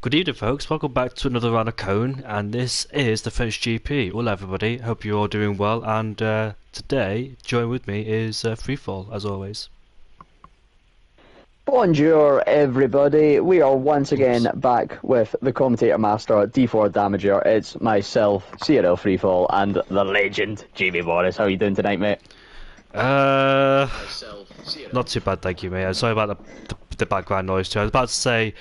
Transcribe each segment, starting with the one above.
Good evening, folks. Welcome back to another round of Cone, and this is the French GP. Hello, everybody. Hope you're all doing well. And today, join with me is Freefall, as always. Bonjour, everybody. We are once again back with the commentator master, D4 Damager. It's myself, CRL Freefall, and the legend, Jamie Morris. How are you doing tonight, mate? Not too bad, thank you, mate. Sorry about the background noise too. I was about to say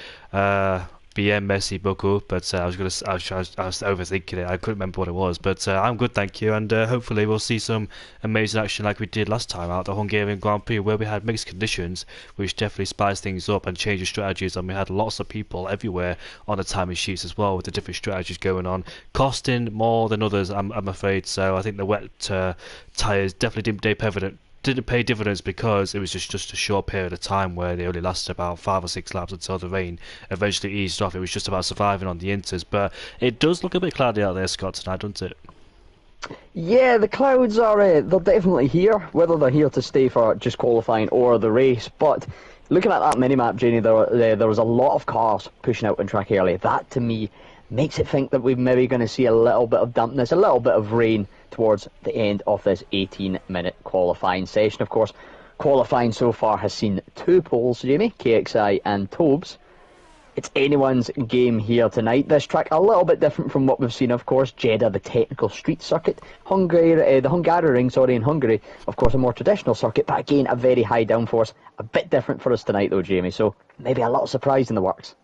bien merci beaucoup, but I was overthinking it. I couldn't remember what it was, but I'm good, thank you, and hopefully we'll see some amazing action like we did last time out the Hungarian Grand Prix, where we had mixed conditions, which definitely spiced things up and changed the strategies, and we had lots of people everywhere on the timing sheets as well, with the different strategies going on, costing more than others, I'm afraid. So I think the wet tyres definitely didn't pay dividends because it was just a short period of time where they only lasted about 5 or 6 laps until the rain eventually eased off. It was just about surviving on the inters, but it does look a bit cloudy out there, Scott, tonight, doesn't it? Yeah, the clouds are they're definitely here, whether they're here to stay for just qualifying or the race. But looking at that minimap, Janie, there was a lot of cars pushing out on track early. That, to me, makes it think that we're maybe going to see a little bit of dampness, a little bit of rain towards the end of this 18-minute qualifying session. Of course, qualifying so far has seen 2 poles, Jamie, KXI and Tobes. It's anyone's game here tonight. This track a little bit different from what we've seen, of course. Jeddah, the technical street circuit. Hungary, the Hungaroring, in Hungary, of course, a more traditional circuit, but again, a very high downforce. A bit different for us tonight, though, Jamie, so maybe a little surprise in the works.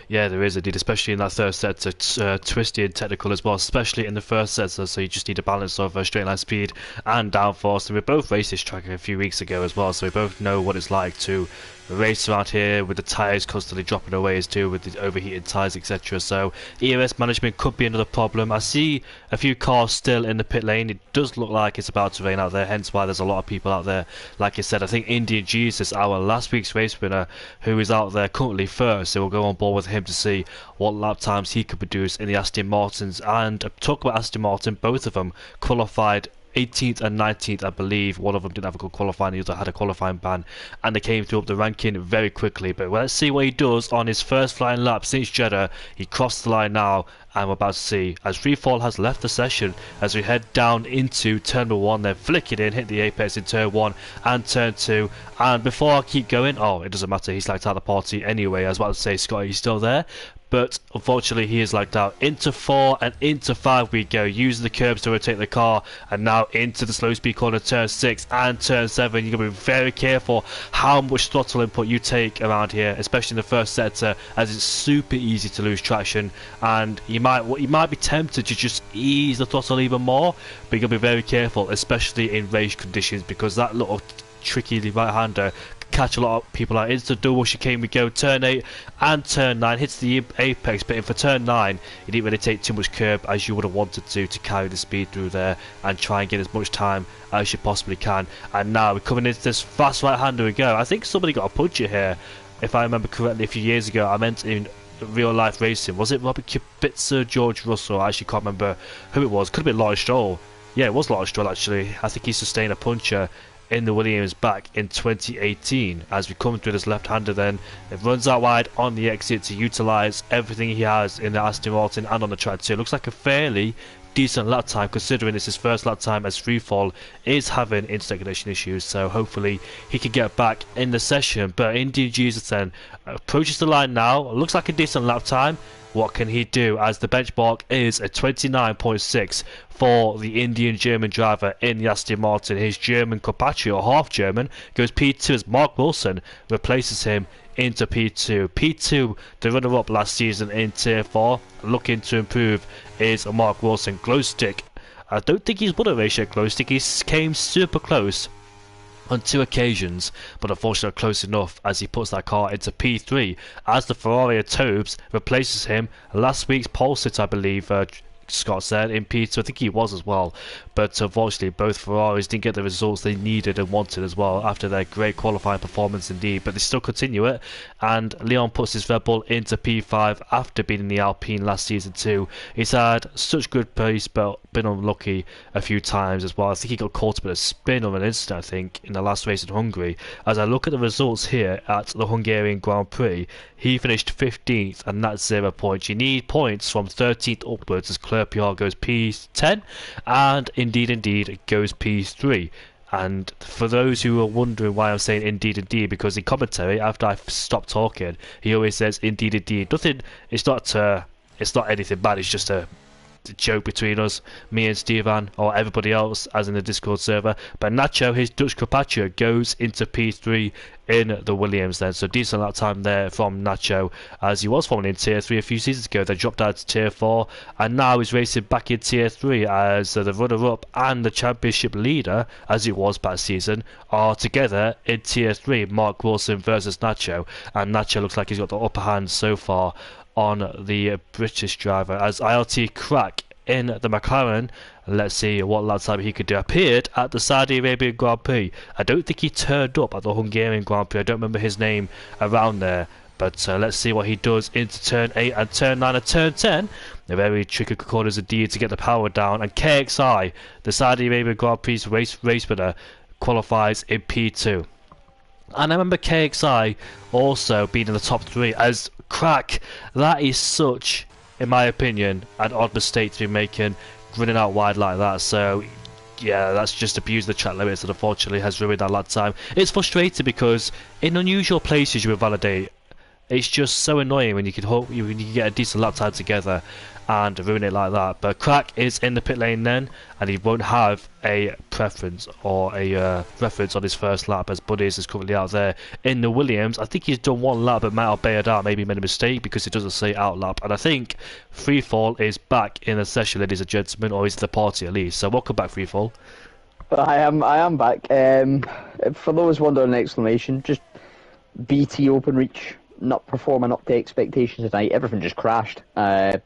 Yeah, there is indeed, especially in that third set. It's twisty and technical as well, especially in the first set. So you just need a balance of straight line speed and downforce. And we both raced this track a few weeks ago as well, so we both know what it's like to race around here with the tyres constantly dropping away as too, with the overheated tyres, etc. So ERS management could be another problem. I see a few cars still in the pit lane. It does look like it's about to rain out there, hence why there's a lot of people out there. Like I said, I think Indian Jesus, our last week's race winner, who is out there currently first, so we'll go on board with him to see what lap times he could produce in the Aston Martins. And talk about Aston Martin, both of them qualified 18th and 19th, I believe. One of them didn't have a good qualifying, the other had a qualifying ban, and they came through up the ranking very quickly. But let's see what he does on his first flying lap since Jeddah. He crossed the line now, and we're about to see as Freefall has left the session as we head down into turn 1. Then flick it in, hit the apex in turn 1 and turn 2. And before I keep going, it doesn't matter, he's lagged out the party anyway. I was about to say, Scott, he's still there, but unfortunately he is lagged out. Into 4 and into 5 we go, using the curbs to rotate the car, and now into the slow speed corner, turn 6 and turn 7. You've got to be very careful how much throttle input you take around here, especially in the first sector, as it's super easy to lose traction, and you might be tempted to just ease the throttle even more, but you've got to be very careful, especially in race conditions, because that little tricky right-hander catch a lot of people out. Into the double chicane we go, turn 8 and turn 9, hits the apex, but for turn 9 you didn't really take too much curb as you would have wanted to carry the speed through there and try and get as much time as you possibly can. And now we're coming into this fast right-hander we go. I think somebody got a puncher here, if I remember correctly, a few years ago. I meant in real life racing. Was it Robert Kubica, George Russell? I actually can't remember who it was. Could have been Lawrence Stroll. Yeah, it was Lawrence Stroll actually. I think he sustained a puncher in the Williams back in 2018. As we come through this left-hander, then it runs out wide on the exit to utilise everything he has in the Aston Martin and on the track too. It looks like a fairly decent lap time, considering it's his first lap time, as Freefall is having internet connection issues, so hopefully he can get back in the session. But Indian Jesus then approaches the line now. Looks like a decent lap time. What can he do, as the benchmark is a 29.6 for the Indian German driver in the Aston Martin. His German compatriot, or half German, goes P2 as Mark Wilson replaces him into P2. P2, the runner-up last season in Tier 4, looking to improve, is Mark Wilson. Glow stick, I don't think he's won a race yet, Glow stick. He came super close on 2 occasions, but unfortunately close enough, as he puts that car into P3 as the Ferrari Tobes replaces him. Last week's pole sit, I believe, Scott said, in P2. I think he was as well. But unfortunately, both Ferraris didn't get the results they needed and wanted as well after their great qualifying performance indeed. But they still continue it. And Leon puts his Red Bull into P5 after being in the Alpine last season too. He's had such good pace, but been unlucky a few times as well. I think he got caught up in a spin of an incident, I think, in the last race in Hungary. As I look at the results here at the Hungarian Grand Prix, he finished 15th, and that's 0 points. You need points from 13th upwards as Claire PR goes P10, and indeed it goes P3. And for those who are wondering why I'm saying indeed, because in commentary, after I've stopped talking, he always says indeed. Nothing, it's not anything bad, it's just a joke between us, me and Stevan, or everybody else, as in the Discord server. But Nacho, his Dutch Carpaccio, goes into P3 in the Williams then. So decent lap time there from Nacho, as he was falling in Tier 3 a few seasons ago. They dropped out to Tier 4, and now he's racing back in Tier 3 as the runner-up and the championship leader, as it was past season, are together in Tier 3. Mark Wilson versus Nacho, and Nacho looks like he's got the upper hand so far on the British driver, as ILT Crack in the McLaren. Let's see what lap time he could do. Appeared at the Saudi Arabian Grand Prix. I don't think he turned up at the Hungarian Grand Prix. I don't remember his name around there. But let's see what he does into turn 8 and turn 9 and turn 10. A very tricky corners indeed to get the power down. And KXI, the Saudi Arabian Grand Prix race winner, qualifies in P2. And I remember KXI also being in the top 3 as Crack. That is such, in my opinion, an odd mistake to be making, running out wide like that. So yeah, that's just abused the track limits and unfortunately has ruined that lap time. It's frustrating because in unusual places you would validate. It's just so annoying when you can hope you get a decent lap time together and ruin it like that. But Crack is in the pit lane then, and he won't have a preference or a reference on his first lap, as Buddies is currently out there in the Williams. I think he's done one lap but might have bailed out, maybe made a mistake because it doesn't say out lap. And I think Freefall is back in the session, ladies and gentlemen, or he's at the party at least. So welcome back, Freefall. I am back. For those wondering, an exclamation, just BT OpenReach not performing up to expectations tonight. Everything just crashed. I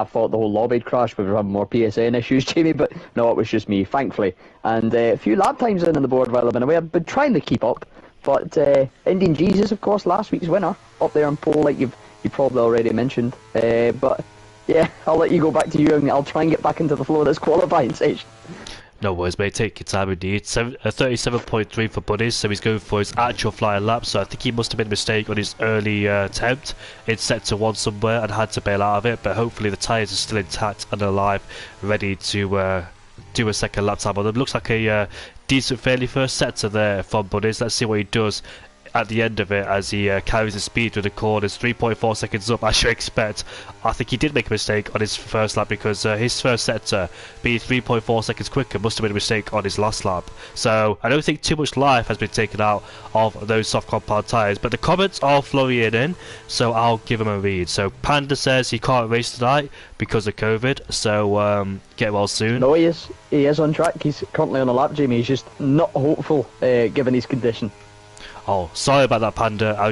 thought the whole lobby had crashed. We were having more PSN issues, Jamie, but no, it was just me, thankfully. And a few lap times in on the board while I've been away. I've been trying to keep up, but Indian Jesus, of course, last week's winner, up there in pole, like you probably already mentioned. But yeah, I'll let you go back to you, and I'll try and get back into the flow of this qualifying stage. No worries, mate. Take your time indeed. 37.3 for Buddies, so he's going for his actual flying lap. So I think he must have made a mistake on his early attempt in sector 1 somewhere and had to bail out of it. But hopefully the tyres are still intact and alive, ready to do a second lap time on them. Looks like a decent, fairly first sector there from Buddies. Let's see what he does at the end of it as he carries the speed through the corners. 3.4 seconds up, as you expect. I think he did make a mistake on his first lap because his first sector being 3.4 seconds quicker must have been a mistake on his last lap. So I don't think too much life has been taken out of those soft compound tyres, but the comments are flowing in, so I'll give him a read. So Panda says he can't race tonight because of COVID, so get well soon. No, he is on track. He's currently on a lap, Jamie. He's just not hopeful given his condition. Oh, sorry about that, Panda. I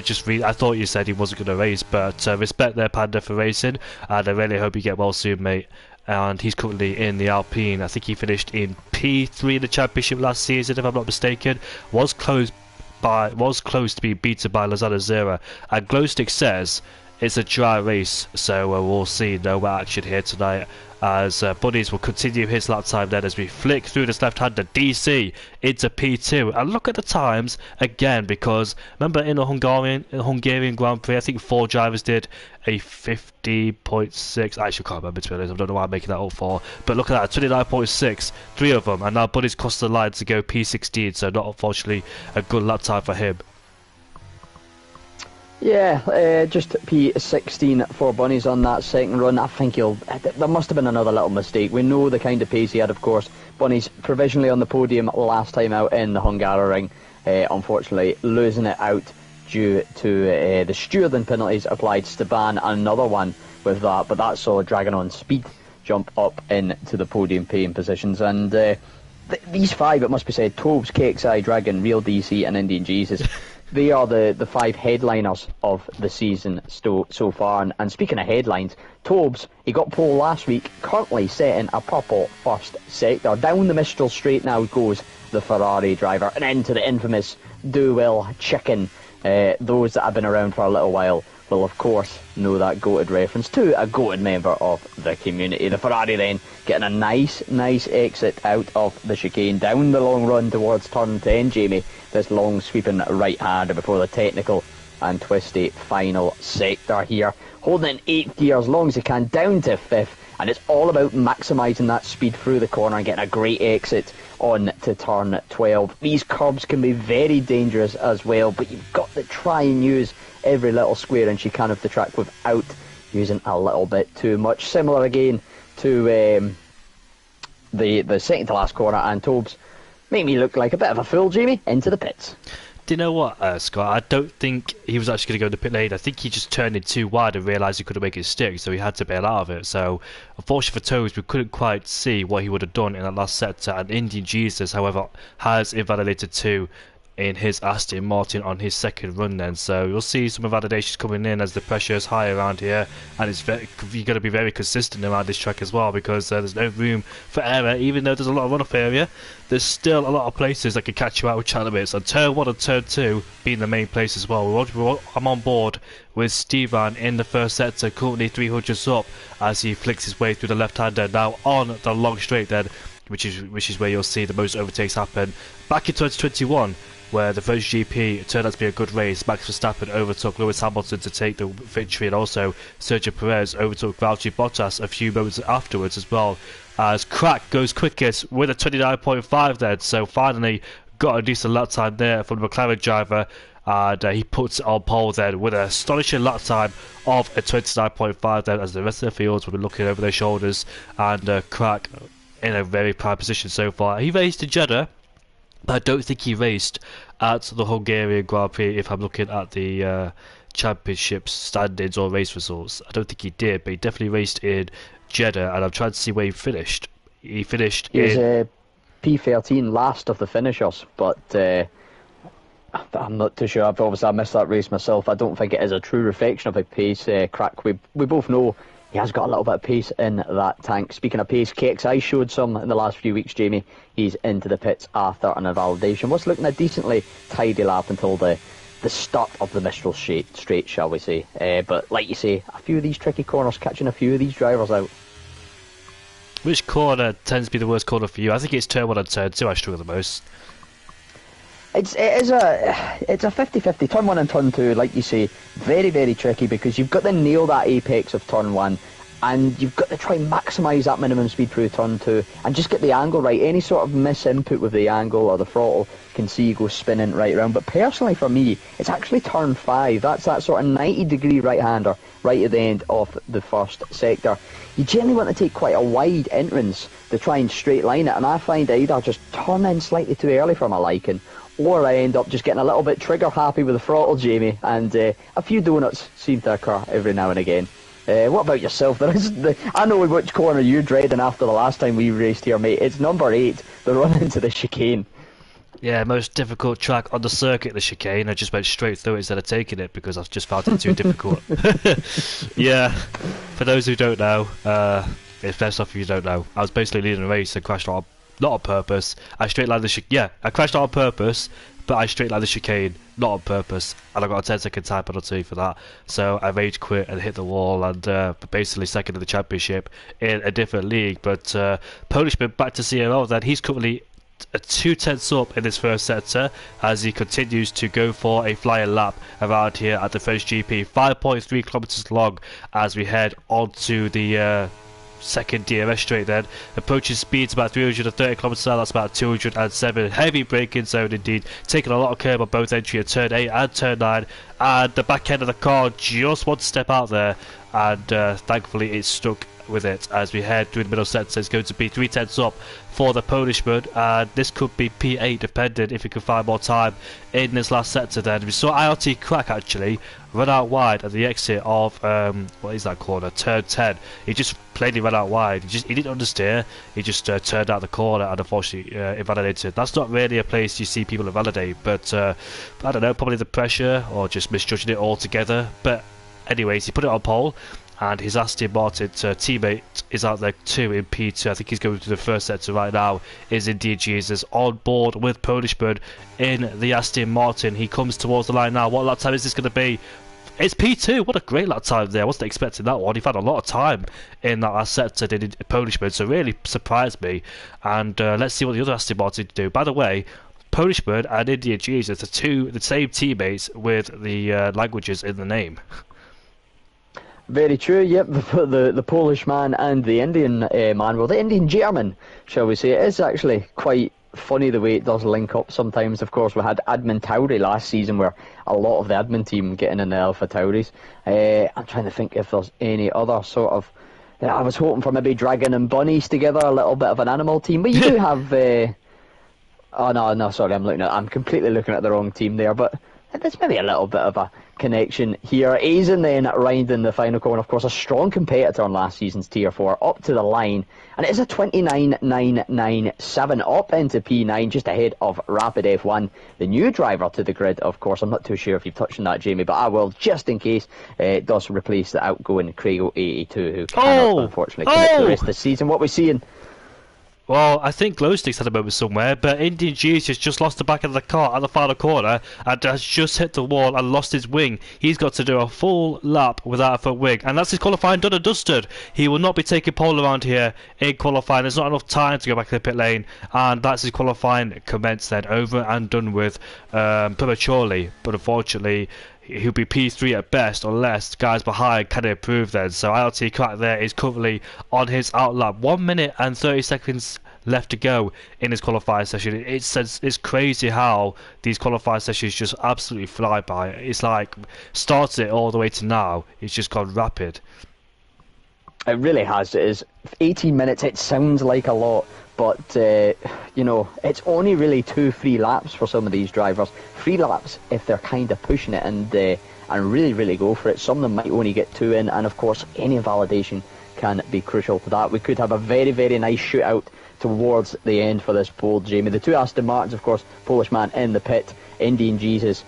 thought you said he wasn't going to race, but respect there, Panda, for racing, and I really hope you get well soon, mate. And he's currently in the Alpine. I think he finished in P3 in the championship last season, if I'm not mistaken. Was close to being beaten by Lozano Zera. And Glowstick says it's a dry race, so we'll see no action here tonight, as Buddies will continue his lap time then as we flick through this left-hander DC into P2. And look at the times again, because remember in the Hungarian Grand Prix, I think 4 drivers did a 50.6. I actually can't remember, to be honest. I don't know why I'm making that up for. But look at that, 29.6, 3 of them. And now Buddies crossed the line to go P16, so not unfortunately a good lap time for him. Yeah, just P16 for Bunnies on that second run. I think there must have been another little mistake. We know the kind of pace he had, of course. Bunnies provisionally on the podium last time out in the Hungaroring. Unfortunately, losing it out due to the stewarding penalties applied to Esteban, and another one with that. But that saw Dragon on Speed jump up into the podium paying positions. And these 5, it must be said, Tobes, KXI, Dragon, Real DC and Indian Jesus, they are the 5 headliners of the season so far. And speaking of headlines, Tobes, he got pole last week, currently setting a purple first sector. Down the Mistral straight now goes the Ferrari driver, and into the infamous do-well chicken. Those that have been around for a little while will of course know that goated reference to a goated member of the community. The Ferrari then getting a nice exit out of the chicane, down the long run towards turn 10, Jamie. This long sweeping right hander before the technical and twisty final sector here. Holding in 8th gear as long as he can, down to 5th, and it's all about maximising that speed through the corner and getting a great exit on to turn 12. These curbs can be very dangerous as well, but you've got to try and use every little square inch you can of the track without using a little bit too much. Similar again to the second to last corner, and Tobes make me look like a bit of a fool, Jamie, into the pits. Do you know what, Scott? I don't think he was actually going to go in the pit lane. I think he just turned it too wide and realised he couldn't make it stick, so he had to bail out of it. So, unfortunately for Toes, we couldn't quite see what he would have done in that last sector. And Indian Jesus, however, has invalidated 2 in his Aston Martin on his second run then. So you'll see some invalidations coming in as the pressure is high around here, and you've got to be very consistent around this track as well, because there's no room for error. Even though there's a lot of run-off area, there's still a lot of places that can catch you out with challenges, and turn 1 and turn 2 being the main place as well. I'm on board with Stevan in the first sector, currently 300s up as he flicks his way through the left-hander now on the long straight then, which is where you'll see the most overtakes happen. Back in 2021, where the first GP turned out to be a good race, Max Verstappen overtook Lewis Hamilton to take the victory, and also Sergio Perez overtook Valtteri Bottas a few moments afterwards as well, as Crack goes quickest with a 29.5 then. So finally got a decent lap time there from the McLaren driver, and he puts it on pole then with an astonishing lap time of a 29.5 then, as the rest of the fields will be looking over their shoulders, and Crack in a very prime position so far. He raced in Jeddah, but I don't think he raced at the Hungarian Grand Prix if I'm looking at the championship standings or race results. I don't think he did, but he definitely raced in Jeddah, and I'm trying to see where he finished. He finished was P13, last of the finishers, but I'm not too sure. Obviously I missed that race myself. I don't think it is a true reflection of a pace. Crack, we both know he has got a little bit of pace in that tank. Speaking of pace, KXI showed some in the last few weeks, Jamie. He's into the pits after an invalidation. What's looking a decently tidy lap until the start of the Mistral straight, shall we say. But like you say, a few of these tricky corners, catching a few of these drivers out. Which corner tends to be the worst corner for you? I think it's turn 1 and turn 2 I struggle the most. It's a 50-50. Turn 1 and turn 2, like you say, very tricky, because you've got to nail that apex of turn 1, and you've got to try and maximise that minimum speed through turn 2 and just get the angle right. Any sort of misinput with the angle or the throttle can see you go spinning right around. But personally for me, it's actually turn 5. That's that sort of 90-degree right-hander right at the end of the first sector. You generally want to take quite a wide entrance to try and straight line it, and I find I either just turn in slightly too early for my liking, or I end up just getting a little bit trigger happy with the throttle, Jamie, and a few donuts seem to occur every now and again. What about yourself? I know which corner you're dreading after the last time we raced here, mate. It's number 8, the run into the chicane. Yeah, most difficult track on the circuit, the chicane. I just went straight through it instead of taking it because I've just found it too difficult. Yeah, for those who don't know, if there's stuff you don't know, I was basically leading a race and crashed on, not on purpose. I straight lined the chicane. I crashed on purpose, but I straight lined the chicane, not on purpose, and I got a 10-second time penalty for that. So I rage quit and hit the wall, and basically second in the championship in a different league. But Polishman back to CRL then. He's currently 2/10 up in this first sector as he continues to go for a flying lap around here at the French GP. 5.3 kilometers long as we head onto the second DRS straight then. Approaching speeds about 330 kilometers an hour, that's about 207. Heavy braking zone indeed, taking a lot of curb on both entry at turn 8 and turn 9, and the back end of the car just one step out there, and thankfully it stuck with it as we head through the middle sector. It's going to be 3/10 up for the Polishman, and this could be P8 dependent if he can find more time in this last sector. Then we saw IRT Crack actually run out wide at the exit of what is that corner, turn 10. He just plainly ran out wide. He didn't understeer. He just turned out the corner and unfortunately invalidated. That's not really a place you see people invalidate, but I don't know, probably the pressure or just misjudging it altogether. But anyways, he put it on pole, and his Aston Martin teammate is out there too in P2. I think he's going to the first sector right now. Is Indeed Jesus on board with Polishman in the Aston Martin. He comes towards the line now. What lap time is this going to be? It's P2. What a great lap time there. I wasn't expecting that one. He had a lot of time in that last sector, did Polishman, so really surprised me. And let's see what the other Aston Martin do. By the way, Polishman and Indian Jesus are the same teammates with the languages in the name. Very true, yep, the Polish man and the Indian man, well, the Indian German, shall we say. It is actually quite funny the way it does link up sometimes. Of course, we had Admin Tauri last season where a lot of the admin team getting in the Alpha Tauris. I'm trying to think if there's any other sort of... I was hoping for maybe Dragon and Bunnies together, a little bit of an animal team, but you do have... Oh, no, sorry, I'm completely looking at the wrong team there, but there's maybe a little bit of a connection here. Aizen then riding the final corner, of course, a strong competitor on last season's Tier 4, up to the line, and it is a 29.997 up into P9, just ahead of Rapid F1, the new driver to the grid, of course. I'm not too sure if you've touched on that, Jamie, but I will, just in case it does replace the outgoing Craigo82, who cannot, unfortunately, commit to the rest of the season. What we're seeing... Well, I think Glowsticks had a moment somewhere, but Indian Jesus just lost the back of the car at the final corner and has just hit the wall and lost his wing. He's got to do a full lap without a front wing, and that's his qualifying done and dusted. He will not be taking pole around here in qualifying. There's not enough time to go back to the pit lane, and that's his qualifying commenced then, over and done with prematurely. But unfortunately, he'll be P3 at best unless guys behind can improve then. So ILT Crack there is currently on his outlap. 1 minute and 30 seconds left to go in his qualifying session. It's crazy how these qualifying sessions just absolutely fly by. It's like started it all the way to now. It's just gone rapid. It really has. It is 18 minutes. It sounds like a lot, but you know, it's only really 2 free laps for some of these drivers. 3 laps if they're kind of pushing it and really go for it. Some of them might only get 2 in, and of course any validation can be crucial to that. We could have a very, very nice shootout towards the end for this pole, Jamie. The 2 Aston Martins, of course, Polish man in the pit, Indian Jesus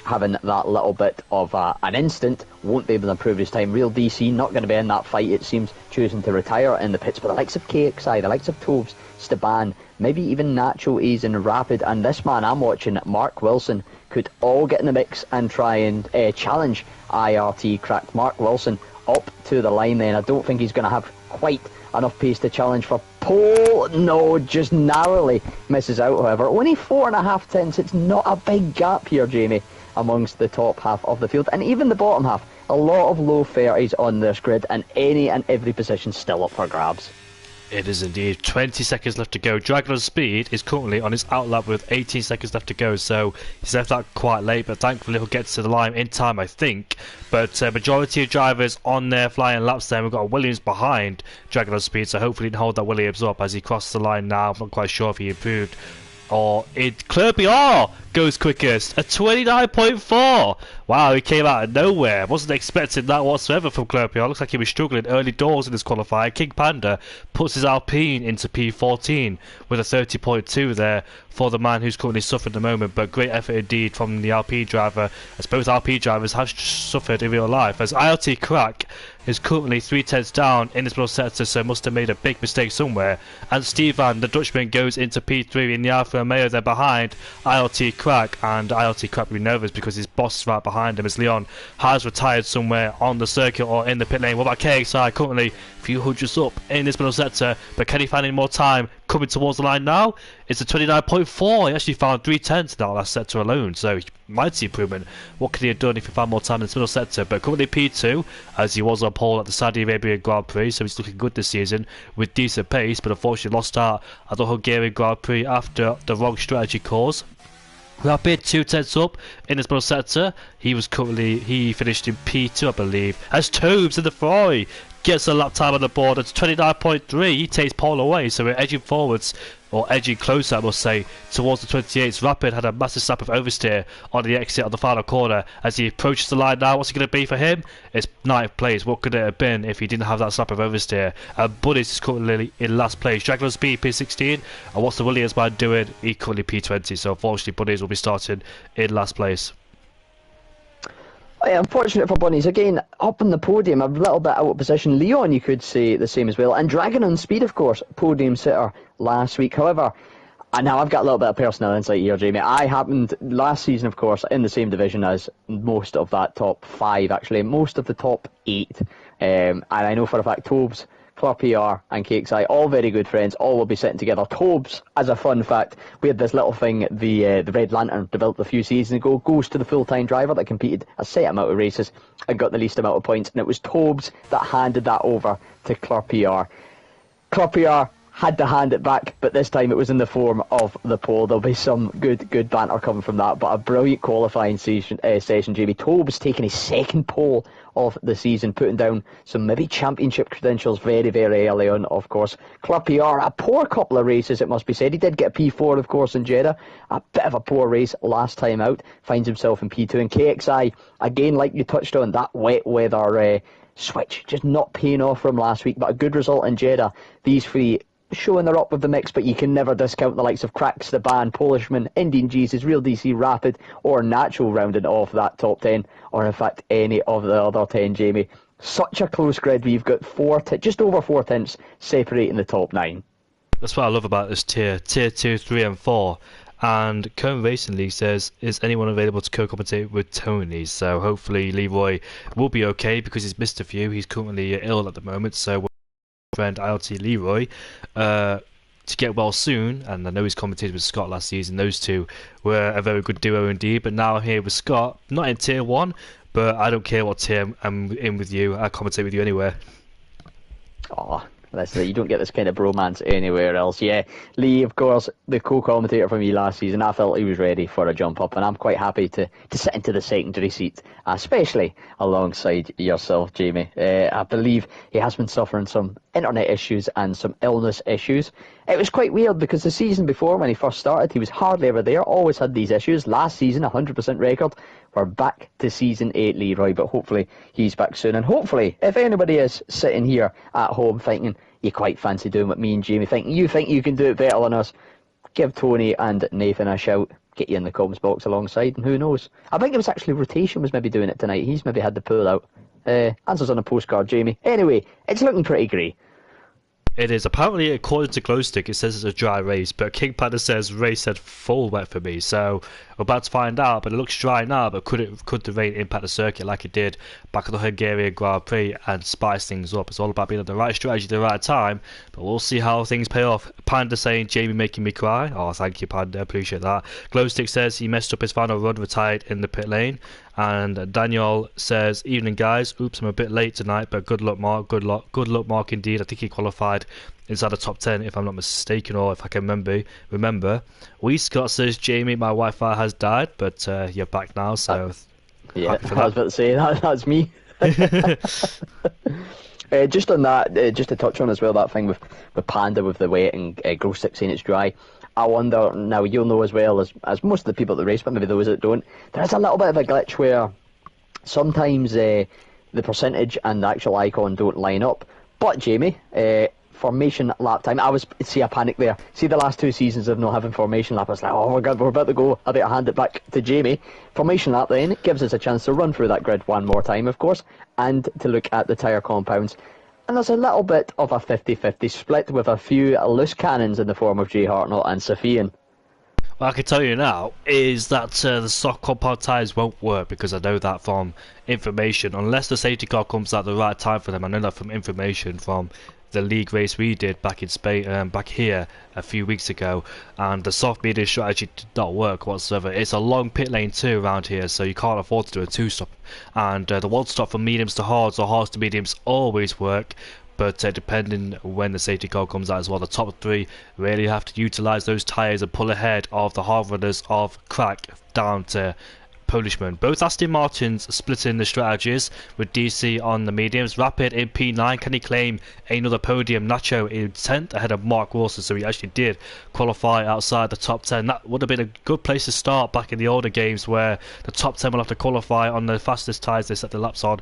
having that little bit of an instant, won't be able to improve his time. Real DC not going to be in that fight, it seems, choosing to retire in the pits. But the likes of KXI, the likes of Tobes, Staban, maybe even Nacho, Aizen, Rapid, and this man I'm watching, Mark Wilson, could all get in the mix and try and challenge IRT Crack. Mark Wilson up to the line then. I don't think he's going to have quite enough pace to challenge for pole. No, just narrowly misses out, however. Only 4.5 tenths. It's not a big gap here, Jamie, amongst the top half of the field, and even the bottom half. A lot of low 30s on this grid, and any and every position still up for grabs. It is indeed. 20 seconds left to go. Dragon on Speed is currently on his outlap with 18 seconds left to go, so he's left that quite late, but thankfully he'll get to the line in time, I think. But majority of drivers on their flying laps there. We've got Williams behind Dragon on Speed, so hopefully he can hold that Williams up as he crosses the line now. I'm not quite sure if he improved or it. Clerpiar goes quickest, a 29.4. Wow, he came out of nowhere. Wasn't expecting that whatsoever from Clerpiar. Looks like he was struggling early doors in this qualifier. King Panda puts his Alpine into P14 with a 30.2 there for the man who's currently suffering at the moment. But great effort indeed from the Alpine driver, as both Alpine drivers have suffered in real life, as ILT Crack is currently 3 tenths down in this middle sector, so must have made a big mistake somewhere. And Stevan, the Dutchman, goes into P3 in the Alfa Romeo. They're behind ILT Crack, and ILT Crack will be nervous because his boss is right behind him as Leon has retired somewhere on the circuit or in the pit lane. What about KXI? Currently a few hundreds up in this middle sector, but can he find any more time coming towards the line now? It's a 29.4. He actually found 3 tenths in that last sector alone, so might see improvement. What could he have done if he found more time in this middle sector? But currently P2, as he was on pole at the Saudi Arabian Grand Prix, so he's looking good this season with decent pace, but unfortunately lost out at the Hungarian Grand Prix after the wrong strategy calls. Rapid 2 tenths up in this middle sector. He finished in P2, I believe, as Tobes in the Ferrari gets a lap time on the board. It's 29.3. He takes pole away, so we're edging forwards, or edging closer, I must say, towards the 28s. Rapid had a massive slap of oversteer on the exit of the final corner. As he approaches the line now, what's it going to be for him? It's 9th place. What could it have been if he didn't have that slap of oversteer? Buddies is currently in last place. Dragon Speed P16, and what's the Williams man doing? He currently P20, so unfortunately Buddies will be starting in last place. Yeah, unfortunate for Bunnies. Again, up on the podium, a little bit out of position. Leon, you could say the same as well. And Dragon on Speed, of course, podium sitter last week. However, and now I've got a little bit of personal insight here, Jamie. I happened last season, of course, in the same division as most of that top 5, actually. Most of the top 8. And I know for a fact Tobes, Club PR and KXI, all very good friends, all will be sitting together. Tobes, as a fun fact, we had this little thing, the Red Lantern, developed a few seasons ago, goes to the full-time driver that competed a set amount of races and got the least amount of points, and it was Tobes that handed that over to Club PR. Club PR had to hand it back, but this time it was in the form of the pole. There'll be some good banter coming from that, but a brilliant qualifying session, Jamie. Tobes taking his second pole of the season, putting down some maybe championship credentials very, very early on, of course. Club PR, a poor couple of races, it must be said. He did get a P4, of course, in Jeddah. A bit of a poor race last time out. Finds himself in P2. And KXI, again, like you touched on, that wet weather switch just not paying off from last week, but a good result in Jeddah. These three showing they're up with the mix, but you can never discount the likes of Cracks, the Ban, Polishman, Indian Jesus, Real DC, Rapid, or Natural rounding off that top 10, or in fact any of the other 10, Jamie. Such a close grid. We've got just over 4 tenths separating the top 9. That's what I love about this tier 2, 3 and 4. And Cone Racing League says, is anyone available to co-commentate with Tony? So hopefully Leroy will be okay, because he's missed a few. He's currently ill at the moment, so friend ILT Leroy to get well soon. And I know he's commentated with Scott last season. Those two were a very good duo indeed, but now here with Scott, not in tier 1, but I don't care what tier I'm in with you. I commentate with you anywhere. Oh, you don't get this kind of bromance anywhere else. Yeah, Lee, of course, the co-commentator for me last season, I felt he was ready for a jump up, and I'm quite happy to sit into the secondary seat, especially alongside yourself, Jamie. I believe he has been suffering some internet issues and some illness issues. It was quite weird because the season before, when he first started, he was hardly ever there, always had these issues. Last season, 100% record. We're back to season 8, Leroy, but hopefully he's back soon. And hopefully, if anybody is sitting here at home thinking you quite fancy doing what me and Jamie think you can do it better than us, give Tony and Nathan a shout. Get you in the comms box alongside, and who knows? I think it was actually Rotation was maybe doing it tonight. He's maybe had the pull out. Answers on a postcard, Jamie. Anyway, it's looking pretty grey. It is. Apparently, according to Glowstick, it says it's a dry race, but King Panda says race said full wet for me, so we're about to find out. But it looks dry now, but could the rain impact the circuit like it did back at the Hungarian Grand Prix and spice things up? It's all about being at the right strategy at the right time, but we'll see how things pay off. Panda saying, Jamie making me cry. Oh, thank you, Panda. Appreciate that. Glowstick says he messed up his final run, retired in the pit lane. And Daniel says, evening guys, oops, I'm a bit late tonight, but good luck Mark, good luck Mark indeed. I think he qualified inside the top 10 if I'm not mistaken, or if I can remember. Scott says, Jamie, my Wi-Fi has died, but you're back now, so yeah, I was about to say that's me. Just on that, just to touch on as well, that thing with Panda with the wet and Grow 6 saying it's dry. I wonder, now you'll know as well as most of the people at the race, but maybe those that don't, there's a little bit of a glitch where sometimes the percentage and the actual icon don't line up. But Jamie, formation lap time, I panic there. See the last 2 seasons of not having formation lap, I was like, oh my god, we're about to go, I better hand it back to Jamie. Formation lap then gives us a chance to run through that grid one more time, of course, and to look at the tyre compounds. And there's a little bit of a 50-50 split with a few loose cannons in the form of Jay Hartnell and Sofian. What I can tell you now is that the soft compound tyres won't work, because I know that from information, unless the safety car comes at the right time for them. I know that from information from the league race we did back in Spain, back here a few weeks ago, and the soft medium strategy did not work whatsoever. It's a long pit lane too around here, so you can't afford to do a 2-stop, and the 1-stop from mediums to hards or hards to mediums always work. But depending when the safety car comes out as well, the top 3 really have to utilise those tyres and pull ahead of the hard runners of Crack down to Polishman. Both Aston Martins splitting the strategies with DC on the mediums. Rapid in P9. Can he claim another podium? Nacho in 10th ahead of Mark Wilson, so he actually did qualify outside the top 10. That would have been a good place to start back in the older games where the top 10 will have to qualify on the fastest tyres they set the laps on.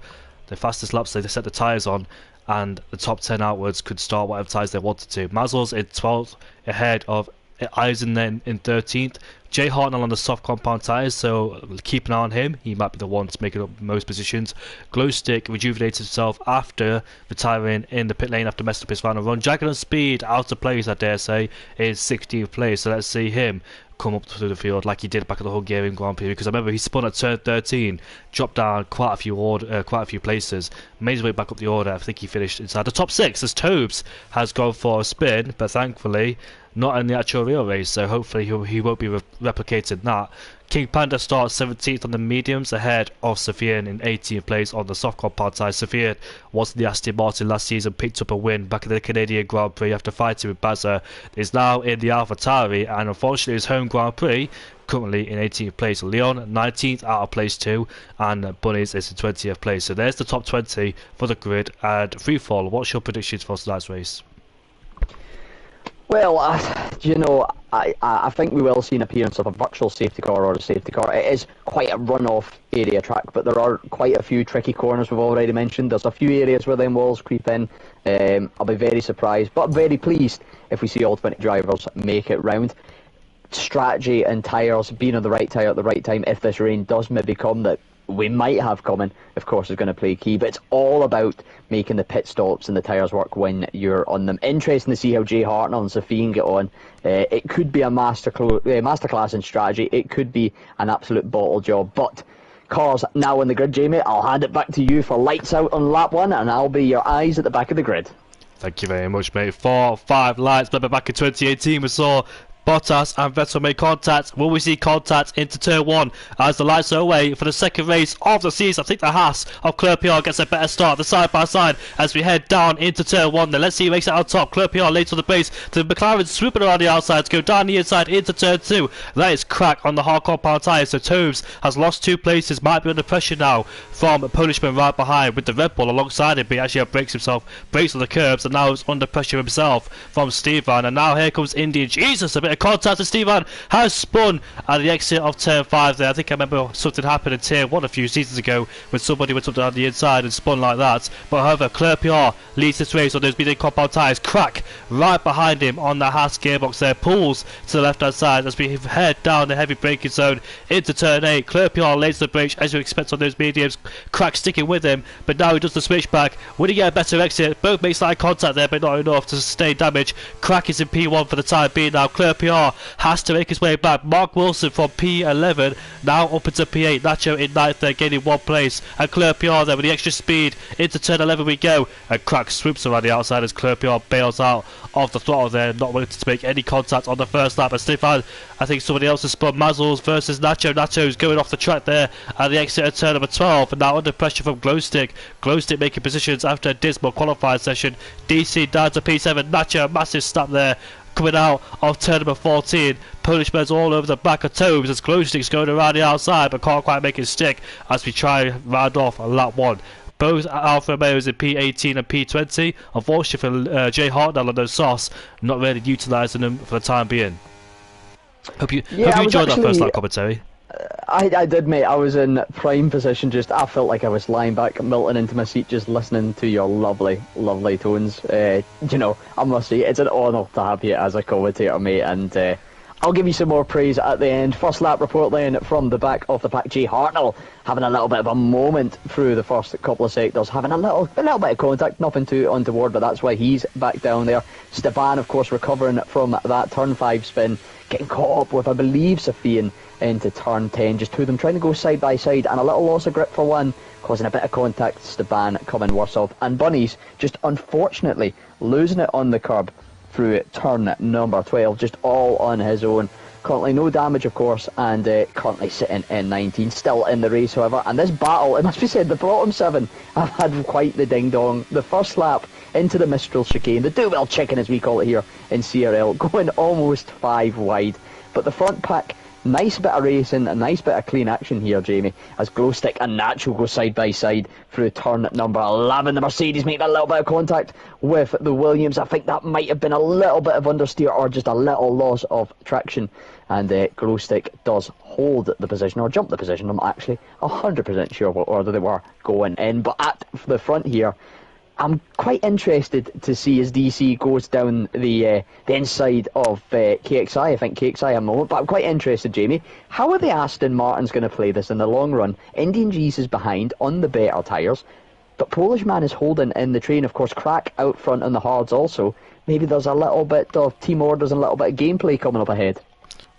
The fastest laps they set the tyres on, and the top 10 outwards could start whatever tyres they wanted to. Mazel's in 12th ahead of Eisen then in 13th. Jay Hartnell on the soft compound tyres, so keep an eye on him. He might be the one to make it up most positions. Glowstick rejuvenated himself after retiring in the pit lane after messing up his final run. Jagged on Speed, out of place I dare say, is 16th place, so let's see him come up through the field like he did back at the Hungarian Grand Prix, because I remember he spun at turn 13, dropped down quite a few places, made his way back up the order. I think he finished inside the top 6 as Tobes has gone for a spin, but thankfully not in the actual real race, so hopefully he won't be replicating that. King Panda starts 17th on the mediums ahead of Sofian in 18th place on the soft compound tyre. Sofian was the Aston Martin last season, picked up a win back in the Canadian Grand Prix after fighting with Bazza. Is now in the AlphaTauri, and unfortunately his home Grand Prix currently in 18th place. Leon 19th out of place 2, and Bunnies is in 20th place. So there's the top 20 for the grid. And freefall, what's your predictions for tonight's race? Well, I think we will see an appearance of a virtual safety car or a safety car. It is quite a run-off area track, but there are quite a few tricky corners we've already mentioned. There's a few areas where them walls creep in. I'll be very surprised, but very pleased if we see all 20 drivers make it round. Strategy and tyres, being on the right tyre at the right time, if this rain does maybe come, that we might have coming, of course, is going to play key. But it's all about making the pit stops and the tyres work when you're on them. Interesting to see how Jay Hartnell and Sofian get on. It could be a masterclass in strategy. It could be an absolute bottle job. But cars now on the grid, Jamie, I'll hand it back to you for lights out on lap 1, and I'll be your eyes at the back of the grid. Thank you very much, mate. 4, 5 lights. Remember back in 2018 we saw Bottas and Vettel make contact. Will we see contact into turn 1 as the lights are away for the second race of the season? I think the Haas of Clerpiard gets a better start, the side by side, as we head down into turn 1. Then let's see who makes it out top. Clerpiard late on the base, the McLaren swooping around the outside to go down the inside into turn 2. That is crack on the hard compound tyre, so Tobes has lost 2 places, might be under pressure now from Polishman right behind with the Red Bull alongside him, but he actually breaks on the curbs, and now he's under pressure himself from Stevan. And now here comes Indy. Jesus, a bit of contact, and Stevan has spun at the exit of turn 5 there. I think I remember something happened in tier 1 a few seasons ago when somebody went up down the inside and spun like that. But however, Clerpiard leads this race on those medium compound tyres. Crack right behind him on the Haas gearbox there, pulls to the left hand side as we head down the heavy braking zone into turn 8. Clerpiard lays the brakes as you expect on those mediums. Crack sticking with him, but now he does the switchback. Would he get a better exit? Both make slight contact there, but not enough to sustain damage. Crack is in P1 for the time being now. Clerpiard has to make his way back. Mark Wilson from P11 now up into P8. Nacho in 9th there, gaining 1 place. And Clerpiard there with the extra speed into turn 11 we go. And Crack swoops around the outside as Clerpiard bails out of the throttle there, not willing to make any contact on the first lap. And Stefan, I think somebody else has spun. Mazzles versus Nacho. Nacho's going off the track there at the exit of turn number 12, and now under pressure from Glowstick. Glowstick making positions after a dismal qualifying session. DC down to P7. Nacho, massive snap there coming out of turn number 14. Polishman's all over the back of Tobes as Glowstick's going around the outside but can't quite make it stick as we try and round off lap 1. Both Alfa Romeos in P18 and P20. Unfortunately for Jay Hartnell and those sauce, not really utilising them for the time being. Hope you enjoyed that first lap commentary. I did, mate. I was in prime position. I felt like I was lying back, melting into my seat, just listening to your lovely, lovely tones. I must say, it's an honour to have you as a commentator, mate. And I'll give you some more praise at the end. First lap report then from the back of the pack. Jay Hartnell having a little bit of a moment through the first couple of sectors, having a little bit of contact, nothing too untoward, but that's why he's back down there. Stevan, of course, recovering from that turn 5 spin, getting caught up with, I believe, Sofian into turn 10. Just two of them trying to go side by side, and a little loss of grip for one, causing a bit of contact. Steban coming worse off, and Bunnies just unfortunately losing it on the curb through turn number 12, just all on his own. Currently no damage, of course, and currently sitting in 19, still in the race, however. And this battle, it must be said, the bottom 7 have had quite the ding-dong. The first lap into the Mistral chicane, the do-well chicken as we call it here in CRL, going almost 5 wide. But the front pack Nice bit of racing, a nice bit of clean action here, Jamie, as Glowstick and Natural go side by side through turn number 11. The Mercedes making a little bit of contact with the Williams. I think that might have been a little bit of understeer or just a little loss of traction. And Glowstick does hold the position, or jump the position. I'm actually 100% sure what order they were going in. But at the front here, I'm quite interested to see as DC goes down the inside of KXI. I think KXI at the moment, but I'm quite interested, Jamie. How are the Aston Martins going to play this in the long run? Indian G's is behind on the better tyres, but Polish Man is holding in the train. Of course, Crack out front on the hards also. Maybe there's a little bit of team orders and a little bit of gameplay coming up ahead.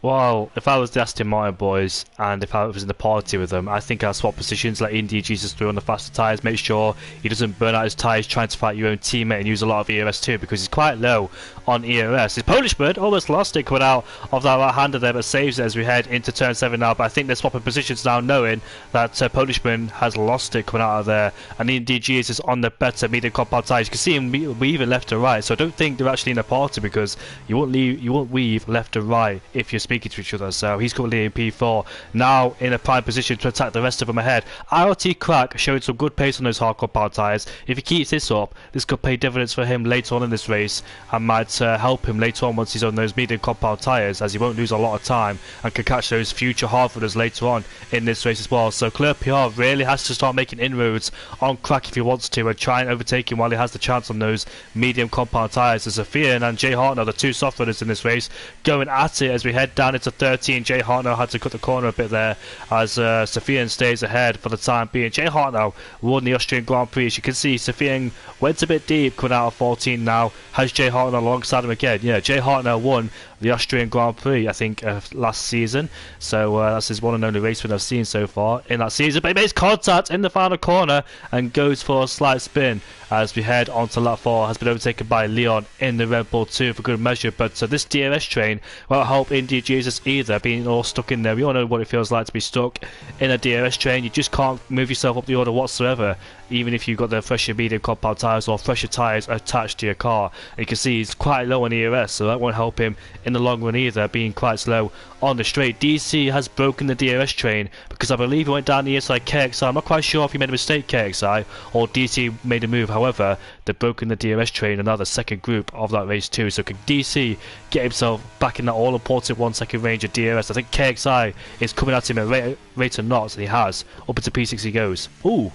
Well, if I was the Aston Martin boys, and if I was in the party with them, I think I'd swap positions, let Indy Jesus through on the faster tyres, make sure he doesn't burn out his tyres trying to fight your own teammate, and use a lot of ERS too, because he's quite low on ERS. His Polish bird almost lost it, coming out of that right-hander there, but saves it as we head into turn 7 now. But I think they're swapping positions now, knowing that Polishman has lost it coming out of there, and Indy Jesus is on the better medium compound tyres. You can see him weaving left to right, so I don't think they're actually in a party, because you won't weave left to right if you're speaking to each other. So he's currently in P4, now in a prime position to attack the rest of them ahead. RLT Crack showing some good pace on those hard compound tyres. If he keeps this up, this could pay dividends for him later on in this race, and might help him later on once he's on those medium compound tyres, as he won't lose a lot of time and can catch those future hard runners later on in this race as well. So Clear PR really has to start making inroads on Crack if he wants to, and try and overtake him while he has the chance on those medium compound tyres. As Sofian and Jay Hartnell, the two soft runners in this race, going at it as we head down into 13. Jay Hartnell had to cut the corner a bit there as Sofian stays ahead for the time being. Jay Hartnell won the Austrian Grand Prix. As you can see, Sofian went a bit deep coming out of 14 now. Has Jay Hartnell alongside him again? Yeah, Jay Hartnell won the Austrian Grand Prix, I think, last season. So that's his one and only race win I've seen so far in that season. But he makes contact in the final corner and goes for a slight spin as we head onto lap 4. Has been overtaken by Leon in the Red Bull 2 for good measure. But this DRS train won't help Indy Jesus either, being all stuck in there. We all know what it feels like to be stuck in a DRS train. You just can't move yourself up the order whatsoever, even if you've got the fresher medium compound tyres or fresher tyres attached to your car. And you can see he's quite low on ERS, so that won't help him in the long run either, being quite slow on the straight. DC has broken the DRS train, because I believe he went down the inside KXI. I'm not quite sure if he made a mistake, KXI, or DC made a move. However, they've broken the DRS train, and now the second group of that race too. So can DC get himself back in that all-important 1 second range of DRS? I think KXI is coming at him at rate of knots, and he has. Up into P6 he goes. Ooh.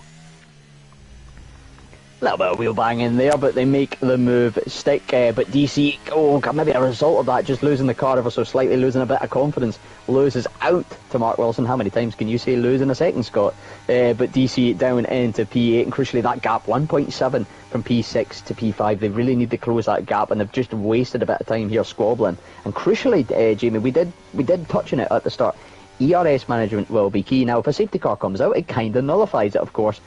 A little bit of wheel bang in there, but they make the move stick. But DC, maybe a result of that, just losing the car ever so slightly, losing a bit of confidence, loses out to Mark Wilson. How many times can you say lose in a second, Scott? But DC down into P8, and crucially that gap, 1.7 from P6 to P5. They really need to close that gap, and they've just wasted a bit of time here squabbling. And crucially, Jamie, we did touch on it at the start. ERS management will be key. Now, if a safety car comes out, it kind of nullifies it, of course.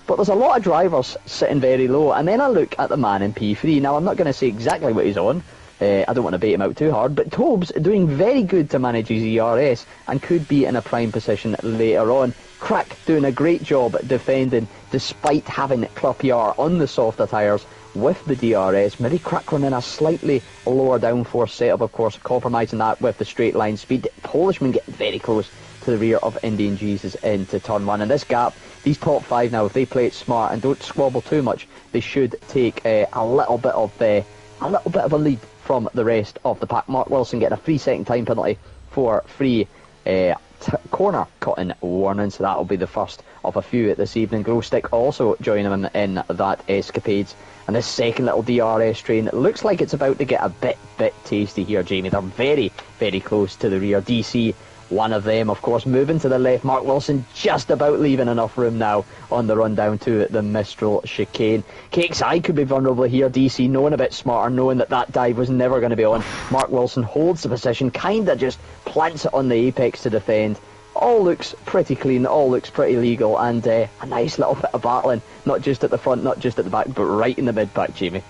But there's a lot of drivers sitting very low, and then I look at the man in P3. Now, I'm not going to say exactly what he's on. I don't want to bait him out too hard, but Tobes doing very good to manage his ERS and could be in a prime position later on. Crack doing a great job defending despite having Cloppier on the softer tyres with the DRS. Maybe Crack running a slightly lower downforce setup, of course, compromising that with the straight line speed. Polishman getting very close to the rear of Indian Jesus into turn 1, and this gap, these top 5 now, if they play it smart and don't squabble too much, they should take a little bit of a lead from the rest of the pack. Mark Wilson getting a 3-second time penalty for free corner cutting warning, so that'll be the first of a few this evening. Glowstick also joining him in that escapades. And this second little DRS train looks like it's about to get a bit tasty here, Jamie. They're very, very close to the rear. DC, one of them, of course, moving to the left. Mark Wilson just about leaving enough room now on the run down to the Mistral chicane. KXI could be vulnerable here. DC knowing a bit smarter, knowing that dive was never going to be on. Mark Wilson holds the position, kind of just plants it on the apex to defend. All looks pretty clean, all looks pretty legal, and a nice little bit of battling, not just at the front, not just at the back, but right in the mid-pack, Jamie.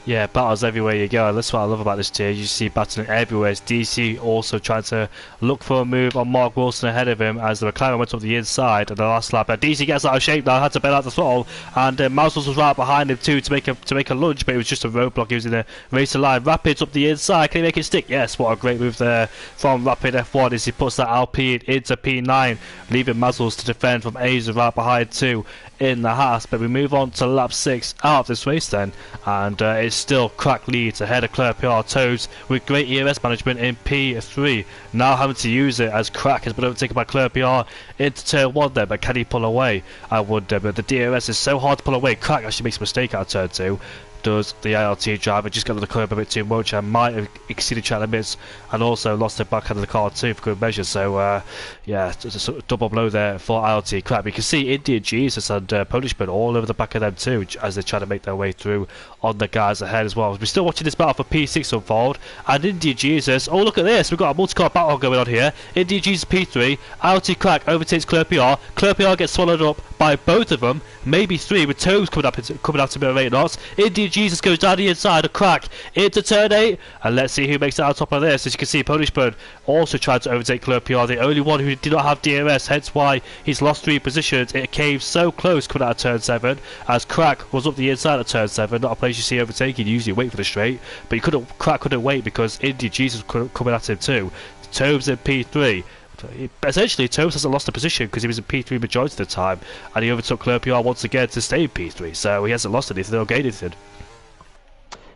Yeah, battles everywhere you go. That's what I love about this tier. You see battling everywhere. It's DC also trying to look for a move on Mark Wilson ahead of him as the McLaren went up the inside and the last lap. DC gets out of shape now, had to bail out the throttle, and Mousels was right behind him too to make a lunge, but it was just a roadblock. He was in a race line. Rapids up the inside. Can he make it stick? Yes, what a great move there from Rapid F1 as he puts that Alpine into P9, leaving Mousels to defend from Asia right behind too in the Haas. But we move on to lap 6 out of this race then, and it's still Crack leads ahead of Claire PR Toes with great ERS management in P3, now having to use it as Crack has been overtaken by Claire PR into turn 1 there, but can he pull away? I wonder, but the DRS is so hard to pull away. Crack actually makes a mistake out of turn 2. Does the IRT driver just got to the curb a bit too much and might have exceeded track limits and also lost the back end of the car too for good measure. So yeah, it's a double blow there for IRT Crap. You can see India Jesus and Polishman all over the back of them too as they try to make their way through on the guys ahead as well. We're still watching this battle for P6 unfold, and India Jesus, oh look at this, we've got a multi-car battle going on here. India Jesus P3, IRT Crack overtakes Claire PR. Claire PR gets swallowed up by both of them, maybe 3 with Toes coming out to be 8 knots. India Jesus goes down the inside, a Crack into turn 8, and let's see who makes it out top of this. As you can see, Polishman also tried to overtake Claire PR, the only one who did not have DRS, hence why he's lost 3 positions. It came so close coming out of turn 7 as Crack was up the inside of turn 7, not a place you see overtaking. You usually wait for the straight, but Crack couldn't wait because India Jesus was coming at him too. Toes in P3. Essentially, Toes hasn't lost a position because he was in P3 majority of the time, and he overtook Claire PR once again to stay in P3, so he hasn't lost anything or gained anything.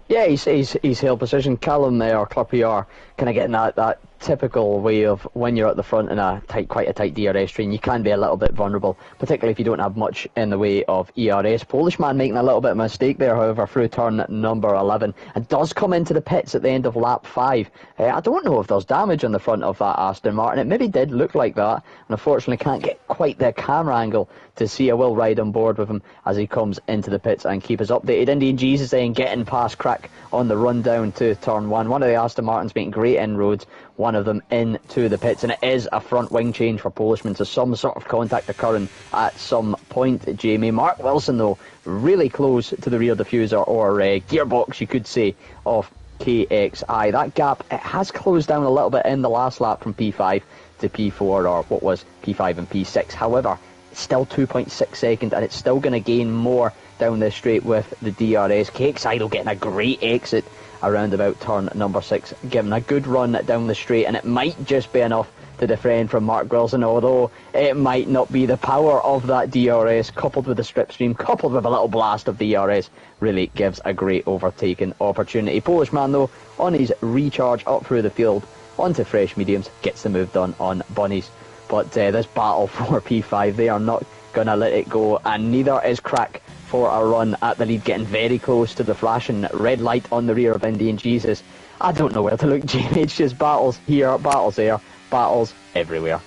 Yeah, he's held position. Callum there, or Claire PR, kind of getting that typical way of when you're at the front in a quite a tight DRS train, you can be a little bit vulnerable, particularly if you don't have much in the way of ERS. Polishman making a little bit of a mistake there, however, through turn number 11, and does come into the pits at the end of lap 5. I don't know if there's damage on the front of that Aston Martin. It maybe did look like that, and unfortunately can't get quite the camera angle to see. I will ride on board with him as he comes into the pits and keep us updated. Indian Jesus then getting past Crack on the run down to turn 1. One of the Aston Martins making great inroads, one of them into the pits, and it is a front wing change for Polishman, so some sort of contact occurring at some point, Jamie. Mark Wilson though really close to the rear diffuser or gearbox, you could say, of KXI. That gap, it has closed down a little bit in the last lap from P5 to P4, or what was P5 and P6. However, it's still 2.6 seconds, and it's still going to gain more down this straight with the DRS. KXI though getting a great exit around about turn number 6, giving a good run down the straight, and it might just be enough to defend from Mark Wilson, although it might not be. The power of that DRS coupled with the stripstream, coupled with a little blast of DRS, really gives a great overtaking opportunity. Polishman though, on his recharge up through the field onto fresh mediums, gets the move done on bunnies. But this battle for P5, they are not going to let it go, and neither is Crack for a run at the lead, getting very close to the flashing red light on the rear of Indian Jesus. I don't know where to look, Jamie. It's just battles here, battles there, battles everywhere.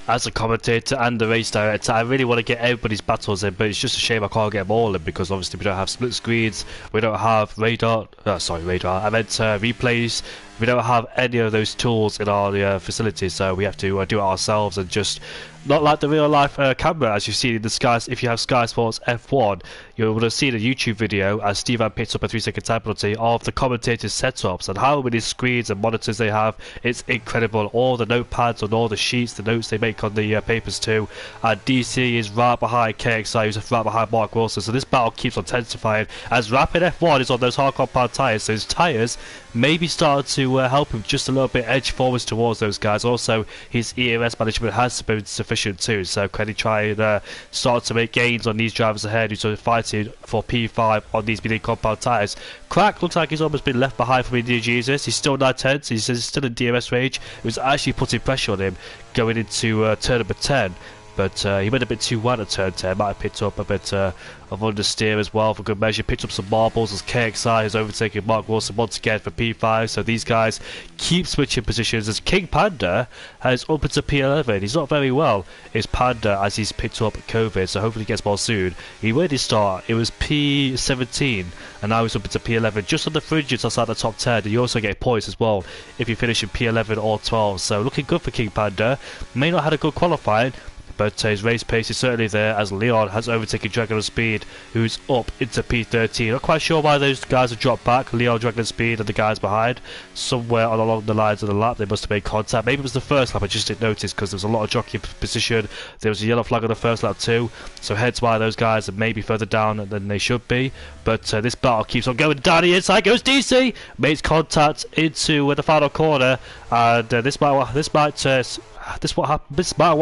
As a commentator and the race director, I really want to get everybody's battles in, but it's just a shame I can't get them all in because obviously we don't have split screens, we don't have radar, I meant replays. We don't have any of those tools in our facilities, so we have to do it ourselves, and just not like the real life camera as you see in the Skies. If you have Sky Sports F1, you would have seen a YouTube video as Steve picks up a 3-second time penalty of the commentators' setups and how many screens and monitors they have. It's incredible. All the notepads and all the sheets, the notes they make on the papers too. And DC is right behind KXI, who's right behind Mark Wilson. So this battle keeps on intensifying as Rapid F1 is on those hard compound tyres. So his tyres maybe started to help him just a little bit edge forwards towards those guys. Also, his ERS management has been sufficient too, so can he try and start to make gains on these drivers ahead who are fighting for P5 on these medium compound tyres. Crack looks like he's almost been left behind from India Jesus. He's still 9 tenths, he's still in DRS range. It was actually putting pressure on him going into turn number 10. But he went a bit too wide at turn 10, might have picked up a bit of understeer as well for good measure. Picked up some marbles as KXI has overtaken Mark Wilson once again for P5. So these guys keep switching positions as King Panda has up into P11. He's not very well, is Panda, as he's picked up COVID, so hopefully he gets more soon. He where did he start? It was P17 and now he's up into P11, just on the fringes outside the top 10. And you also get points as well if you finish in P11 or 12. So looking good for King Panda. May not have had a good qualifying, but his race pace is certainly there as Leon has overtaken Dragon of Speed, who's up into P13. Not quite sure why those guys have dropped back, Leon, Dragon of Speed and the guys behind. Somewhere along the lines of the lap they must have made contact. Maybe it was the first lap, I just didn't notice because there was a lot of jockey position. There was a yellow flag on the first lap too, so hence why those guys are maybe further down than they should be. But this battle keeps on going. Down the inside goes DC, makes contact into the final corner, and this might what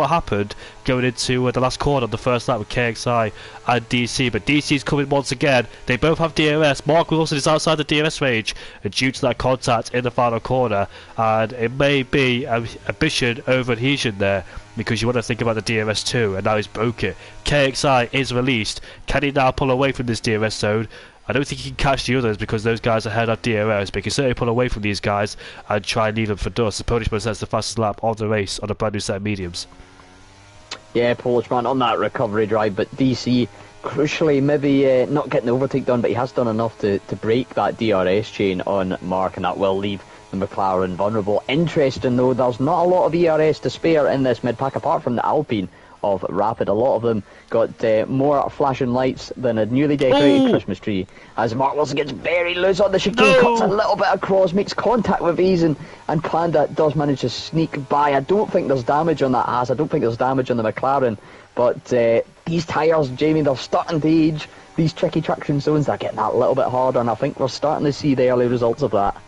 happened going into the last corner of the first lap with KXI and DC. But DC's coming once again. They both have DRS. Mark Wilson is outside the DRS range due to that contact in the final corner, and it may be a mission over adhesion there, because you want to think about the DRS too, and now he's broke it. KXI is released. Can he now pull away from this DRS zone? I don't think he can catch the others because those guys ahead of DRS, but he can certainly pull away from these guys and try and leave them for dust. The Polishman sets the fastest lap of the race on a brand new set of mediums. Yeah, Polishman on that recovery drive, but DC, crucially, maybe not getting the overtake done, but he has done enough to break that DRS chain on Mark, and that will leave the McLaren vulnerable. Interesting though, there's not a lot of ERS to spare in this mid-pack, apart from the Alpine of Rapid. A lot of them got more flashing lights than a newly decorated Christmas tree, as Mark Wilson gets very loose on the chicane, cuts a little bit across, makes contact with Ease, and Panda does manage to sneak by. I don't think there's damage on that Haas, I don't think there's damage on the McLaren, but these tyres, Jamie, they're starting to age. These tricky traction zones, they're getting that little bit harder, and I think we're starting to see the early results of that.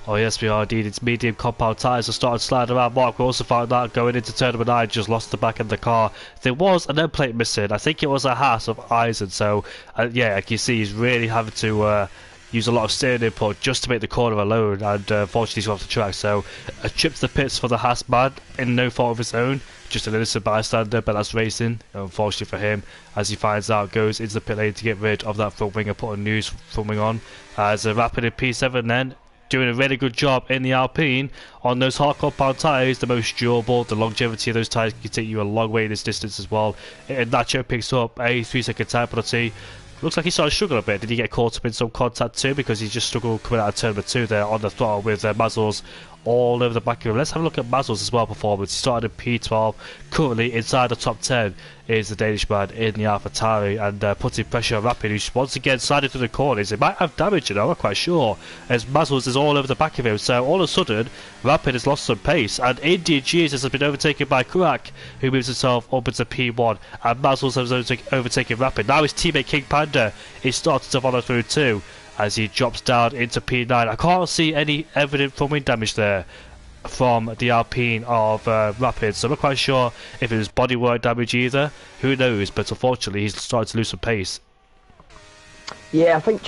Oh yes, we are indeed. It's medium compound tyres have started sliding around. Mark we also found that going into turn number 9, just lost the back of the car. There was an end plate missing. I think it was a Haas of Eisen. So yeah, like you see, he's really having to use a lot of steering input just to make the corner alone, and fortunately he's off the track. So a trip to the pits for the Haas man in no fault of his own, just an innocent bystander, but that's racing, unfortunately for him, as he finds out, goes into the pit lane to get rid of that front wing and put a new front wing on. As a Rapid in P7 then, doing a really good job in the Alpine on those hard compound tyres, the most durable. The longevity of those tyres can take you a long way in this distance as well. And Nacho picks up a 3-second time penalty. Looks like he started struggling a bit. Did he get caught up in some contact too? Because he just struggled coming out of turn number 2 there on the throttle with Mazel's all over the back of him. Let's have a look at Mazel's as well performance. He started in P12. Currently inside the top 10 is the Danish man in the AlphaTauri, and putting pressure on Rapid, who's once again sliding through the corners. It might have damage, you know, I'm not quite sure, as Mazel's is all over the back of him. So all of a sudden, Rapid has lost some pace, and Indian Jesus has been overtaken by Crack, who moves himself up into P1, and Mazel's has overtaken Rapid. Now his teammate King Panda is starting to follow through too, as he drops down into P9. I can't see any evident front wing damage there from the Alpine of Rapid, so I'm not quite sure if it was bodywork damage either. Who knows, but unfortunately he's started to lose some pace. Yeah, I think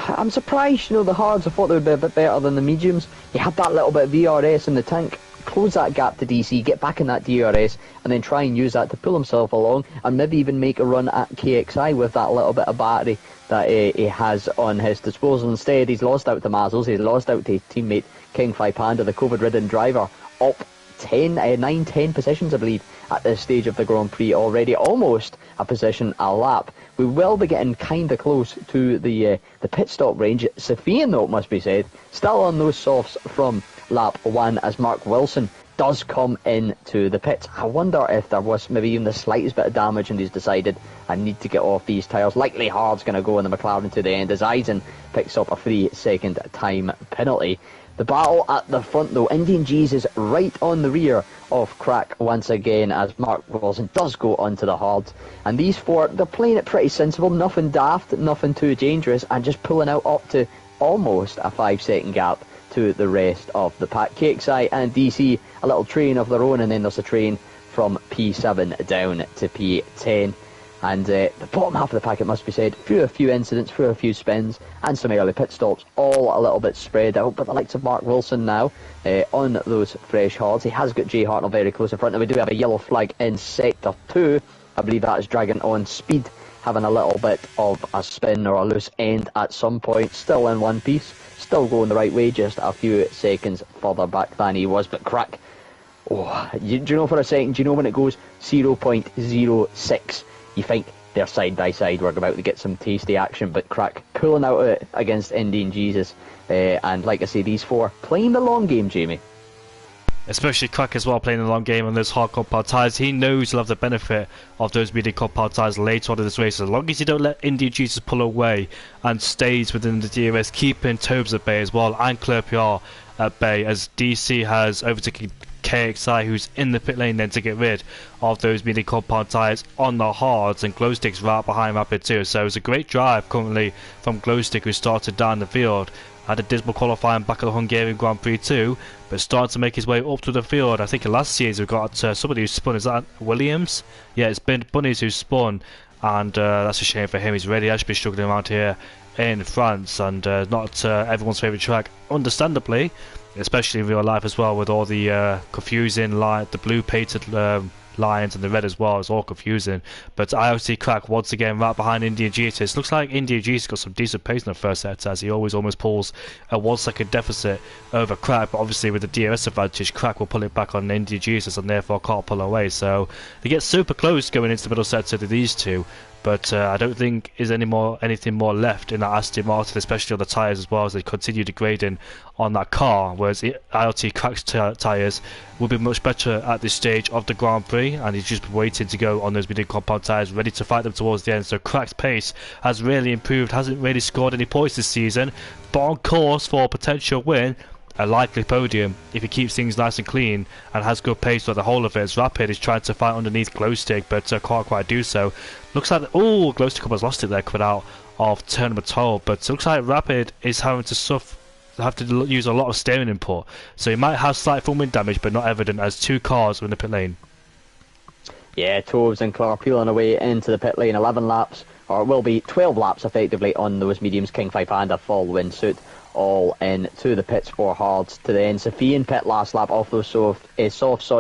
I'm surprised, you know, the hards, I thought they would be a bit better than the mediums. He had that little bit of VRS in the tank, close that gap to DC, get back in that DRS, and then try and use that to pull himself along, and maybe even make a run at KXI with that little bit of battery that he has on his disposal. Instead, he's lost out to Mazel's, he's lost out to his teammate King Phi Panda, the COVID-ridden driver, up 9-10 positions, I believe, at this stage of the Grand Prix already, almost a position a lap. We will be getting kind of close to the pit stop range. Sofian, though, it must be said, still on those softs from lap 1 as Mark Wilson does come into the pits. I wonder if there was maybe even the slightest bit of damage and he's decided, I need to get off these tyres. Likely hard's going to go in the McLaren to the end as Eisen picks up a 3-second time penalty. The battle at the front though, Indian Jesus right on the rear of Crack once again as Mark Wilson does go onto the hard. And these four, they're playing it pretty sensible, nothing daft, nothing too dangerous, and just pulling out up to almost a 5-second gap to the rest of the pack. KXI and DC, a little train of their own, and then there's a train from P7 down to P10. And the bottom half of the pack, it must be said, through a few incidents, through a few spins, and some early pit stops, all a little bit spread out. But the likes of Mark Wilson now on those fresh hards. He has got Jay Hartnell very close in front. And we do have a yellow flag in Sector 2. I believe that is Dragon on Speed, having a little bit of a spin or a loose end at some point. Still in one piece, still going the right way, just a few seconds further back than he was. But Crack, do you know for a second, do you know when it goes 0.06? You think they're side by side, we're about to get some tasty action, but Crack pulling out of it against Indian Jesus. And like I say, these four playing the long game, Jamie. especially Crack as well, playing the long game on those hard compound tyres. He knows he'll have the benefit of those medium compound tyres later on in this race, as long as you don't let Indian Jesus pull away and stays within the DRS, keeping Tobes at bay as well, and Clerpiar at bay, as DC has overtaken KXI, who's in the pit lane then to get rid of those medium compound tyres on the hards, and Glowstick's right behind Rapid too. So it's a great drive currently from Glowstick, who started down the field, had a dismal qualifying back at the Hungarian Grand Prix too, but started to make his way up to the field. I think in last season we've got somebody who's spun. Is that Williams? Yeah, it's been Bunnies who's spun, and that's a shame for him. He's really actually been struggling around here in France, and not everyone's favourite track, understandably, especially in real life as well, with all the confusing the blue painted lines and the red as well. It's all confusing. But IOC Crack once again right behind Indian Jesus. Looks like Indian Jesus got some decent pace in the first set, as he always almost pulls a 1 second deficit over Crack, but obviously with the DRS advantage, Crack will pull it back on Indian Jesus and therefore can't pull away. So they get super close going into the middle set to these two. But I don't think there's anything more left in that Aston Martin, especially on the tyres as well, as they continue degrading on that car, whereas ILT Crack's tyres will be much better at this stage of the Grand Prix, and he's just waiting to go on those medium compound tyres, ready to fight them towards the end. So Crack's pace has really improved, hasn't really scored any points this season, but on course for a potential win, a likely podium if he keeps things nice and clean and has good pace for the whole of it. As Rapid is trying to fight underneath Glowstick, but can't quite do so. Looks like Glowstick almost lost it there coming out of turn number 12, but it looks like Rapid is having to have to use a lot of steering input, so he might have slight front wing damage, but not evident, as two cars are in the pit lane. Yeah, Toves and Clark peeling away into the pit lane. 11 laps, or it will be 12 laps effectively on those mediums. King 5 Panda following suit, all in to the pits for hards to the end. Sofian pit last lap off those softs,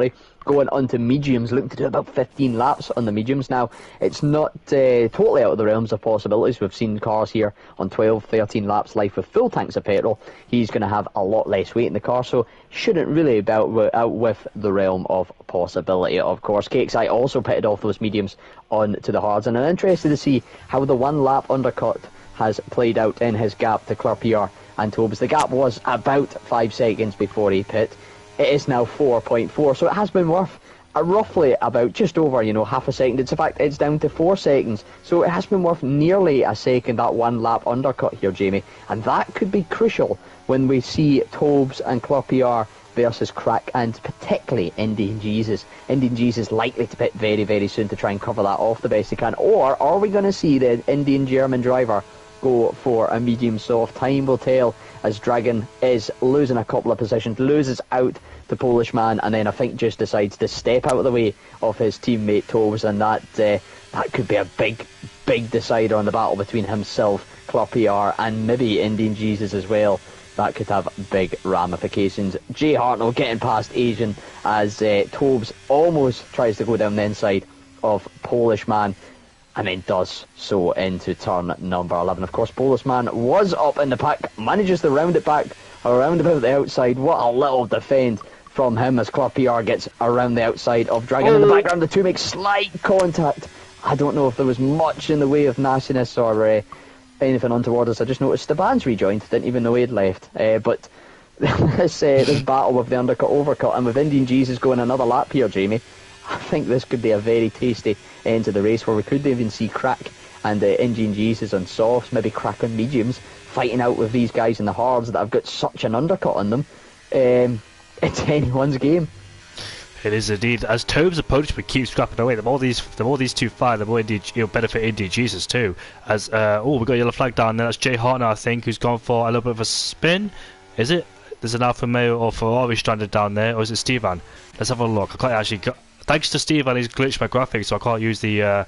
going on to mediums, looking to do about 15 laps on the mediums. Now, it's not totally out of the realms of possibilities. We've seen cars here on 12, 13 laps life with full tanks of petrol. He's going to have a lot less weight in the car, so shouldn't really be out with the realm of possibility. Of course, KXI also pitted off those mediums on to the hards, and I'm interested to see how the 1 lap undercut has played out in his gap to Clerpiar and Tobes. The gap was about 5 seconds before he pit. It is now 4.4, so it has been worth roughly about just over, half a second. In fact, it's down to 4 seconds, so it has been worth nearly a second, that 1 lap undercut here, Jamie, and that could be crucial when we see Tobes and Clerpiar versus Crack, and particularly Indian Jesus. Indian Jesus likely to pit very, very soon to try and cover that off the best he can. Or are we going to see the Indian German driver go for a medium soft? Time will tell, as Dragon is losing a couple of positions, loses out to Polish Man, and then I think just decides to step out of the way of his teammate Tobes, and that could be a big decider on the battle between himself, Clerpiar, and maybe Indian Jesus as well. That could have big ramifications. Jay Hartnell getting past Asian as Tobes almost tries to go down the inside of Polish Man, and then does so into turn number 11. Of course, Polish Man was up in the pack, manages to round it back around about the outside. What a little defend from him as Clerpiar gets around the outside of Dragon. In the background, the two make slight contact. I don't know if there was much in the way of nastiness or anything untoward. As I just noticed Steban's rejoined, didn't even know he'd left. But this battle with the undercut overcut, and with Indian Jesus going another lap here, Jamie, I think this could be a very tasty end to the race, where we could even see Crack and Indian Jesus on softs, maybe Crack on mediums, fighting out with these guys in the hards that have got such an undercut on them. It's anyone's game. It is indeed. As Tobes' approach but keeps scrapping away, the more these two fight, the more it'll benefit Indian Jesus too. As we got a yellow flag down there. That's Jay Hartner, I think, who's gone for a little bit of a spin. Is it? There's an Alfa Romeo or Ferrari stranded down there, or is it Stevan? Let's have a look. I can't actually. Thanks to Stevan, he's glitched my graphics, so I can't use the.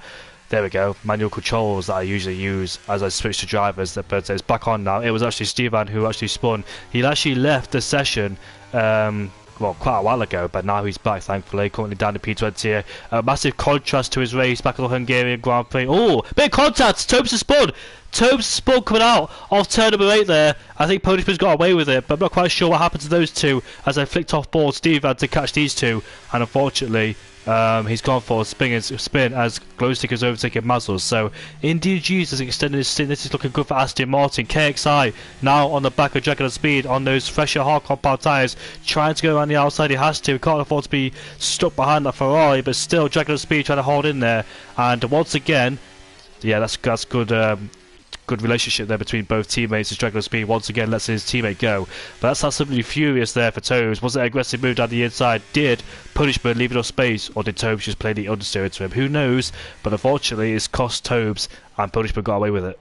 There we go, manual controls that I usually use as I switch to drivers. But it's back on now. It was actually Stevan who actually spun. He actually left the session. Well, quite a while ago, but now he's back, thankfully. Currently down to P20 here. A massive contrast to his race back at the Hungarian Grand Prix. Oh, big contact! Tobes has spun! Tobes spun coming out of turn number 8 there. I think Polishman's got away with it, but I'm not quite sure what happened to those two as I flicked off board Steve had to catch these two, and unfortunately He's gone for a spin as Glowstick has overtaken Mazzles. So Indeed Jesus extended his stint. This is looking good for Aston Martin. KXI now on the back of Dragon of Speed on those fresher hard compound tyres, trying to go around the outside. He has to. He can't afford to be stuck behind that Ferrari, but still Dragon of Speed trying to hold in there. And once again, yeah, that's good. Good relationship there between both teammates as Dragon of Speed once again lets his teammate go. But that's absolutely furious there for Tobes. Was it an aggressive move down the inside? Did Punishment leave enough space, or did Tobes just play the understeer to him? Who knows? But unfortunately it's cost Tobes, and Punishment got away with it.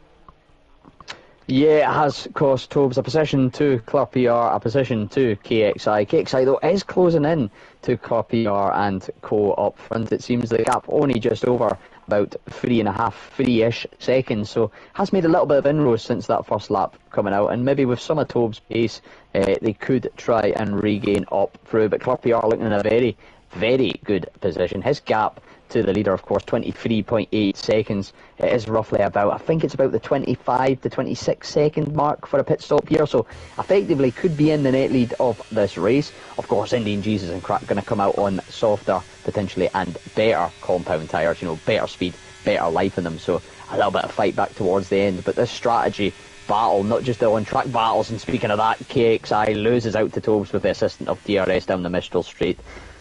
Yeah, it has cost Tobes a position to Clear PR, a position to KXI. KXI, though, is closing in to Clear PR and Co up front. It seems the gap only just over about 3.5-ish seconds, so has made a little bit of inroads since that first lap coming out, and maybe with some of Tobes' pace, they could try and regain up through. But Clear PR looking in a very, very good position. His gap to the leader, of course, 23.8 seconds. It is roughly about, I think it's about the 25 to 26 second mark for a pit stop here, so effectively could be in the net lead of this race. Of course, Indian Jesus and Crack going to come out on softer, potentially, and better compound tyres, you know, better speed, better life in them, so a little bit of fight back towards the end. But this strategy battle, not just the on-track battles, and speaking of that, KXI loses out to Tobes with the assistance of DRS down the Mistral Straight.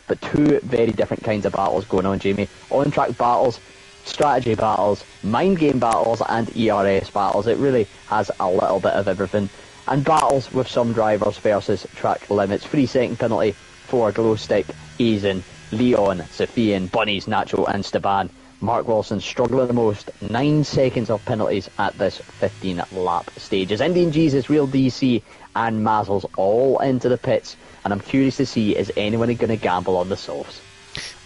But two very different kinds of battles going on, Jamie. On-track battles, strategy battles, mind game battles, and ERS battles. It really has a little bit of everything. And battles with some drivers versus track limits. 3-second penalty for Glowstick, Aizen, Leon, Sofian, Bunnies, Nacho, and Steban. Mark Wilson struggling the most. 9 seconds of penalties at this 15-lap stage. As Indian Jesus, Real DC, and Mazzles all into the pits. And I'm curious to see, is anyone going to gamble on the softs?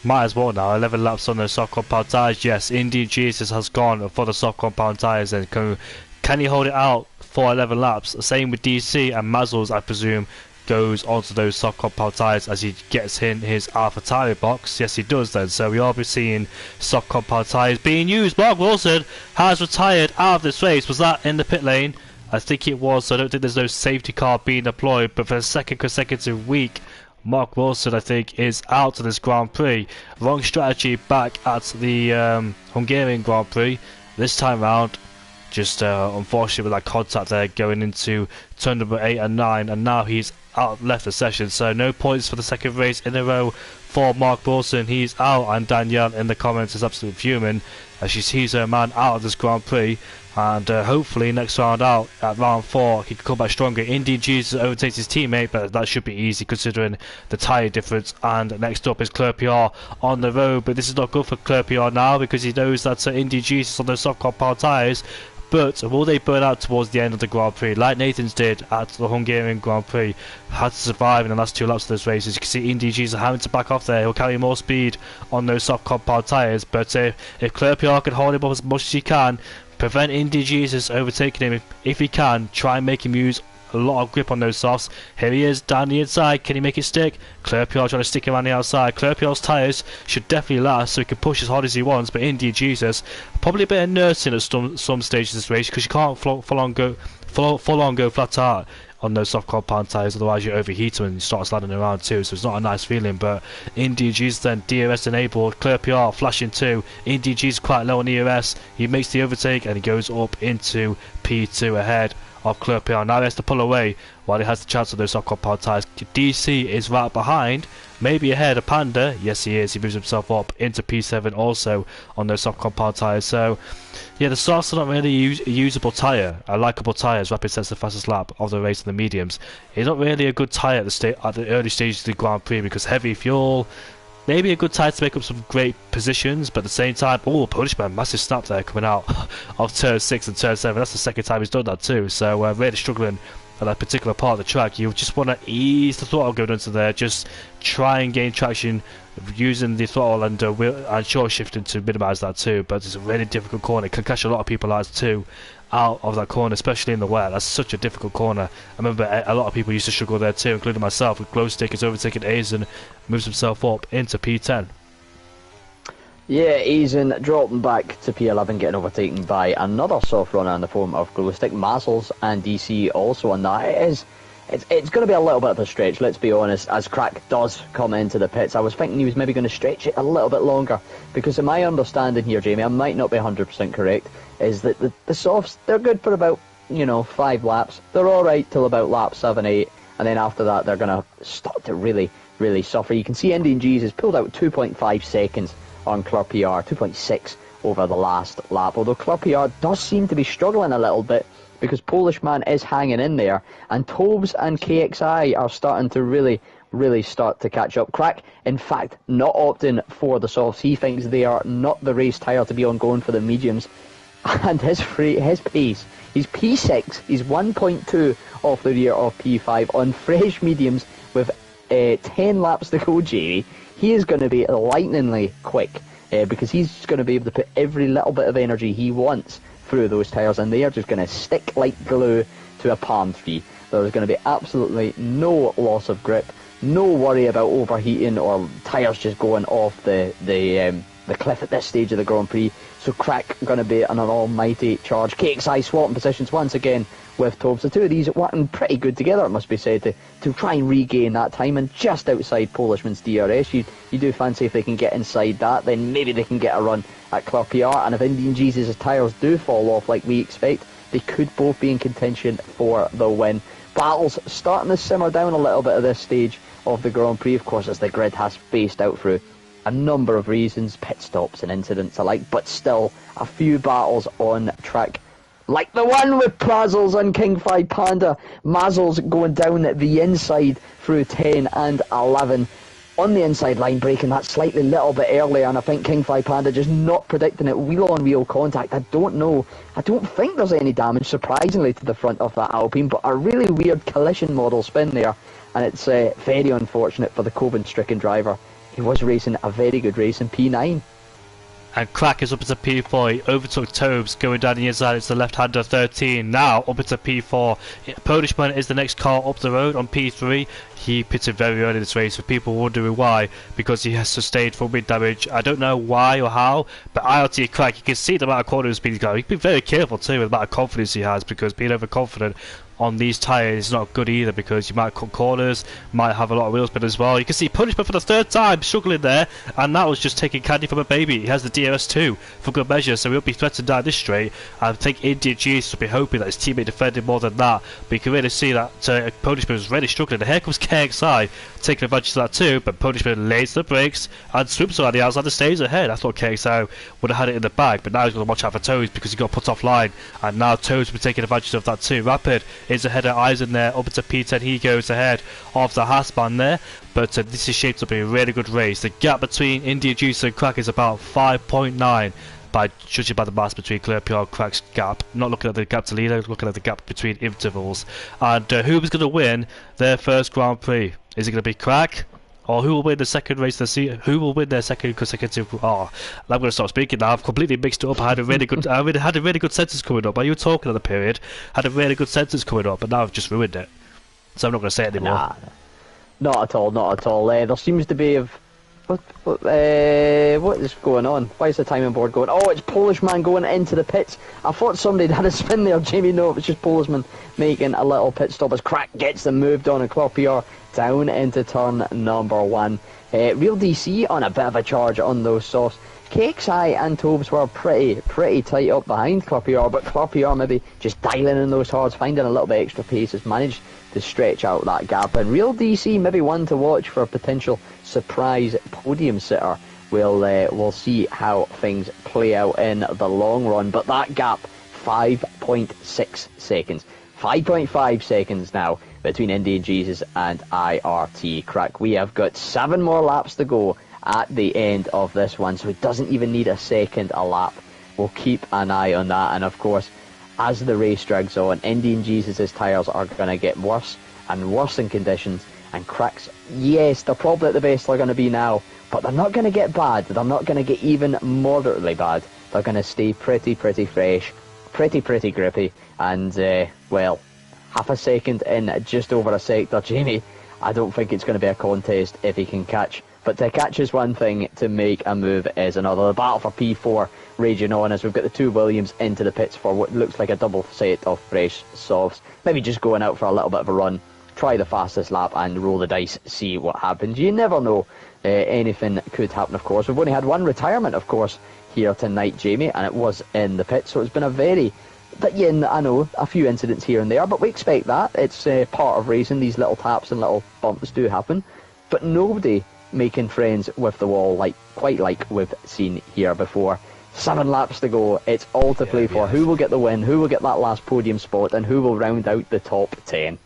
Might as well now. 11 laps on the soft compound tyres. Yes, Indian Jesus has gone for the soft compound tyres. And can he hold it out for 11 laps? Same with DC, and Mazzles, I presume, goes onto those soft compound tyres as he gets in his Alpha tyre box. Yes, he does then. So we are be seeing soft compound tyres being used. Mark Wilson has retired out of this race. Was that in the pit lane? I think it was, so I don't think there's no safety car being deployed, but for the second consecutive week, Mark Wilson, I think, is out of this Grand Prix. Wrong strategy back at the Hungarian Grand Prix. This time round, just unfortunately with that contact there going into turn number 8 and 9, and now he's out, left the session, so no points for the second race in a row for Mark Wilson. He's out, and Danielle in the comments is absolutely fuming as she sees her man out of this Grand Prix. And hopefully next round out at round 4 he can come back stronger. Indian Jesus overtakes his teammate, but that should be easy considering the tyre difference. And next up is Clear PR on the road, but this is not good for Clear PR now because he knows that Indian Jesus on those soft compound tyres. But will they burn out towards the end of the Grand Prix, like Nathan's did at the Hungarian Grand Prix? Had to survive in the last 2 laps of this race. As you can see, Indian Jesus having to back off there. He'll carry more speed on those soft compound tyres. But if Clear PR can hold him up as much as he can, prevent Indy Jesus overtaking him if he can, try and make him use a lot of grip on those softs. Here he is down the inside. Can he make it stick? Clear PR trying to stick him on the outside. Clear PR's tyres should definitely last so he can push as hard as he wants, but Indy Jesus probably a bit of nursing at some stages of this race because you can't full on go flat out on those soft compound tyres, otherwise you overheat them and you start sliding around too, so it's not a nice feeling. But Indy Jesus then DRS enabled, Clear PR flashing too. Indy Jesus quite low on ERS, he makes the overtake and he goes up into P2 ahead of Clear PR. Now he has to pull away while he has the chance of those soft compound tyres. DC is right behind, maybe ahead of Panda. Yes he is, he moves himself up into P7 also on those soft compound tyres. So yeah, the softs are not really a usable tyre, a likeable tyre as Rapid sets the fastest lap of the race in the mediums. It's not really a good tyre at the early stages of the Grand Prix because heavy fuel, maybe a good tyre to make up some great positions, but at the same time, oh, Punishment, massive snap there coming out of turn 6 and turn 7. That's the second time he's done that too, so really struggling at that particular part of the track. You just want to ease the throttle going into there, just try and gain traction using the throttle and short shifting to minimise that too. But it's a really difficult corner. It can catch a lot of people out too out of that corner, especially in the wet. That's such a difficult corner. I remember a lot of people used to struggle there too, including myself. With Glowstick is overtaking Aizen, moves himself up into P10. Yeah, Aizen dropping back to P11, getting overtaken by another soft runner in the form of Glowstick. Mazzles and DC also on that. It's going to be a little bit of a stretch, let's be honest, as Crack does come into the pits. I was thinking he was maybe going to stretch it a little bit longer, because in my understanding here, Jamie, I might not be 100% correct, is that the softs, they're good for about, 5 laps. They're alright till about lap 7, 8, and then after that they're going to start to really, really suffer. You can see Indian G's has pulled out 2.5 seconds on Club PR, 2.6 over the last lap, although Club PR does seem to be struggling a little bit, because Polishman is hanging in there, and Tobes and KXI are starting to really start to catch up. Crack, in fact, not opting for the softs. He thinks they are not the race tyre to be on, going for the mediums. And his pace, he's P6, he's 1.2 off the rear of P5 on fresh mediums with 10 laps to go, Jamie. He is going to be lightningly quick, because he's going to be able to put every little bit of energy he wants through those tyres, and they are just going to stick like glue to a palm tree. There's going to be absolutely no loss of grip, no worry about overheating or tyres just going off the cliff at this stage of the Grand Prix. So Crack going to be on an almighty charge. KXI swapping positions once again with Tobes. The two of these are working pretty good together, it must be said, to try and regain that time, and just outside Polishman's DRS. You do fancy if they can get inside that, then maybe they can get a run at Club PR, and if Indian Jesus' tyres do fall off like we expect, they could both be in contention for the win. Battles starting to simmer down a little bit at this stage of the Grand Prix, of course, as the grid has spaced out through a number of reasons, pit stops and incidents alike, but still a few battles on track, like the one with Prazzles and King Fi Panda. Mazzles going down the inside through 10 and 11 on the inside line, breaking that slightly little bit earlier, and I think King Fi Panda just not predicting it. Wheel on wheel contact, I don't think there's any damage surprisingly to the front of that Alpine, but a really weird collision model spin there, and it's very unfortunate for the COVID stricken driver. He was racing a very good race in P9. And Crack is up into P4, he overtook Tobes, going down the inside, it's the left-hander 13, now up into P4. Polishman is the next car up the road on P3. He pitted very early this race, with people wondering why, because he has sustained full wind damage. I don't know why or how, but IRT Crack, you can see the amount of corner speed he's got. He's been very careful too with the amount of confidence he has, because being overconfident on these tyres is not good either, because you might cut corners, might have a lot of wheel spin as well. You can see Punishment for the third time struggling there, and that was just taking candy from a baby. He has the DRS2 for good measure, so he'll be threatened down this straight. I think India Jesus will be hoping that his teammate defended more than that, but you can really see that Punishment was really struggling. And here comes KXI taking advantage of that too, but Punishment lays the brakes and swoops around the outside and stays ahead. I thought KXI would have had it in the bag, but now he's going to watch out for Toes because he got put offline, and now Toes will be taking advantage of that too. Rapid is ahead of Eisen there, up into P10, he goes ahead of the Haasman there, but this is shaped up to be a really good race. The gap between India Juice and Crack is about 5.9 by judging by the mass between Clear PR and Crack's gap. Not looking at the gap to leader, looking at the gap between intervals. And who was going to win their first Grand Prix? Is it going to be Crack? Or who will win the second race of the season? Who will win their second consecutive? Oh, I'm going to stop speaking now. I've completely mixed it up. I had a really good sentence coming up. While you were talking at the period, had a really good sentence coming up, and now I've just ruined it. So I'm not going to say it anymore. Nah, not at all, not at all. There seems to be what is going on? Why is the timing board going? Oh, it's Polishman going into the pits. I thought somebody had a spin there, Jamie. No, it was just Polishman making a little pit stop as Crack gets them moved on, and Club PR down into turn number 1. Real DC on a bit of a charge on those softs. KXI and Tobes were pretty tight up behind Club PR, but Club PR maybe just dialing in those hards, finding a little bit extra pace, has managed to stretch out that gap. And Real DC maybe one to watch for a potential surprise podium sitter. We'll see how things play out in the long run, but that gap, 5.6 seconds. 5.5 seconds now between Indian Jesus and IRT Crack. We have got 7 more laps to go at the end of this one, so it doesn't even need a second a lap. We'll keep an eye on that, and of course, as the race drags on, Indian Jesus' tyres are going to get worse and worse in conditions, and Crack's, yes, they're probably at the best they're going to be now, but they're not going to get bad. They're not going to get even moderately bad. They're going to stay pretty fresh, pretty grippy, and well, half a second in just over a sector, Jamie, I don't think it's going to be a contest if he can catch. But to catch is one thing, to make a move is another. The battle for P4 raging on as we've got the 2 Williams into the pits for what looks like a double set of fresh softs. Maybe just going out for a little bit of a run, try the fastest lap and roll the dice, see what happens. You never know. Anything could happen, of course. We've only had one retirement, of course, here tonight, Jamie, and it was in the pit, so it's been a very... But yeah, I know, a few incidents here and there, but we expect that. It's part of racing. These little taps and little bumps do happen. But nobody making friends with the wall quite like we've seen here before. 7 laps to go. It's all to play for. Who will get the win, who will get that last podium spot, and who will round out the top 10.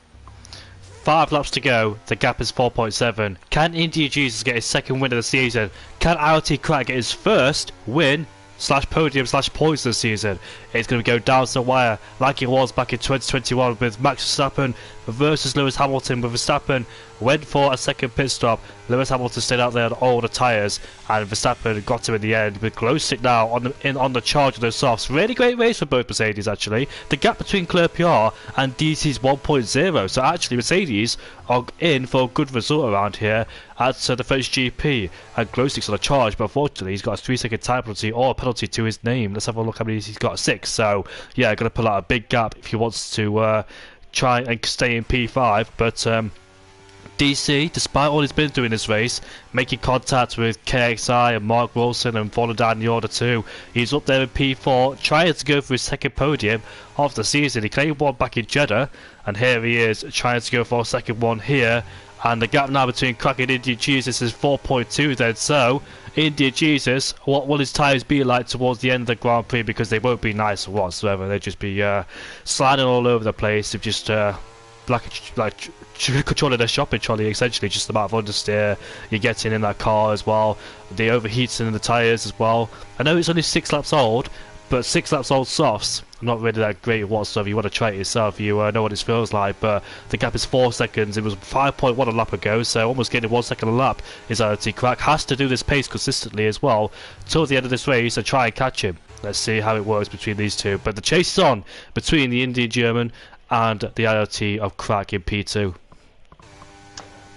5 laps to go, the gap is 4.7. Can India Jesus get his second win of the season? Can RT Crack get his first win / podium / points of the season? It's going to go down to the wire like it was back in 2021 with Max Verstappen versus Lewis Hamilton, with Verstappen went for a second pit stop. Lewis Hamilton stayed out there on all the tyres, and Verstappen got him in the end with glow stick now on the charge of those softs. Really great race for both Mercedes actually. The gap between Claire PR and DC's 1.0, so actually Mercedes are in for a good result around here at the French GP. And glow stick's on a charge, but unfortunately he's got a 3-second time penalty or a penalty to his name. Let's have a look how many he's got. 6. So yeah, going to pull out a big gap if he wants to try and stay in P5, but DC, despite all he's been doing this race, making contact with KXI and Mark Wilson and falling down the order too, he's up there in P4, trying to go for his second podium of the season. He claimed one back in Jeddah, and here he is trying to go for a second one here. And the gap now between Crack and India Jesus is 4.2 then, so India Jesus, what will his tyres be like towards the end of the Grand Prix? Because they won't be nice whatsoever, they'll just be sliding all over the place. They've just like controlling their shopping trolley, essentially, just the amount of understeer you're getting in that car as well. The overheating in the tyres as well. I know it's only 6 laps old, but 6 laps old softs are not really that great whatsoever. You want to try it yourself, you know what it feels like, but the gap is 4 seconds. It was 5.1 a lap ago, so almost getting 1 second a lap. Is RT Crack has to do this pace consistently as well till the end of this race and try and catch him. Let's see how it works between these two, but the chase is on between the Indian German and the IoT of Crack in P2.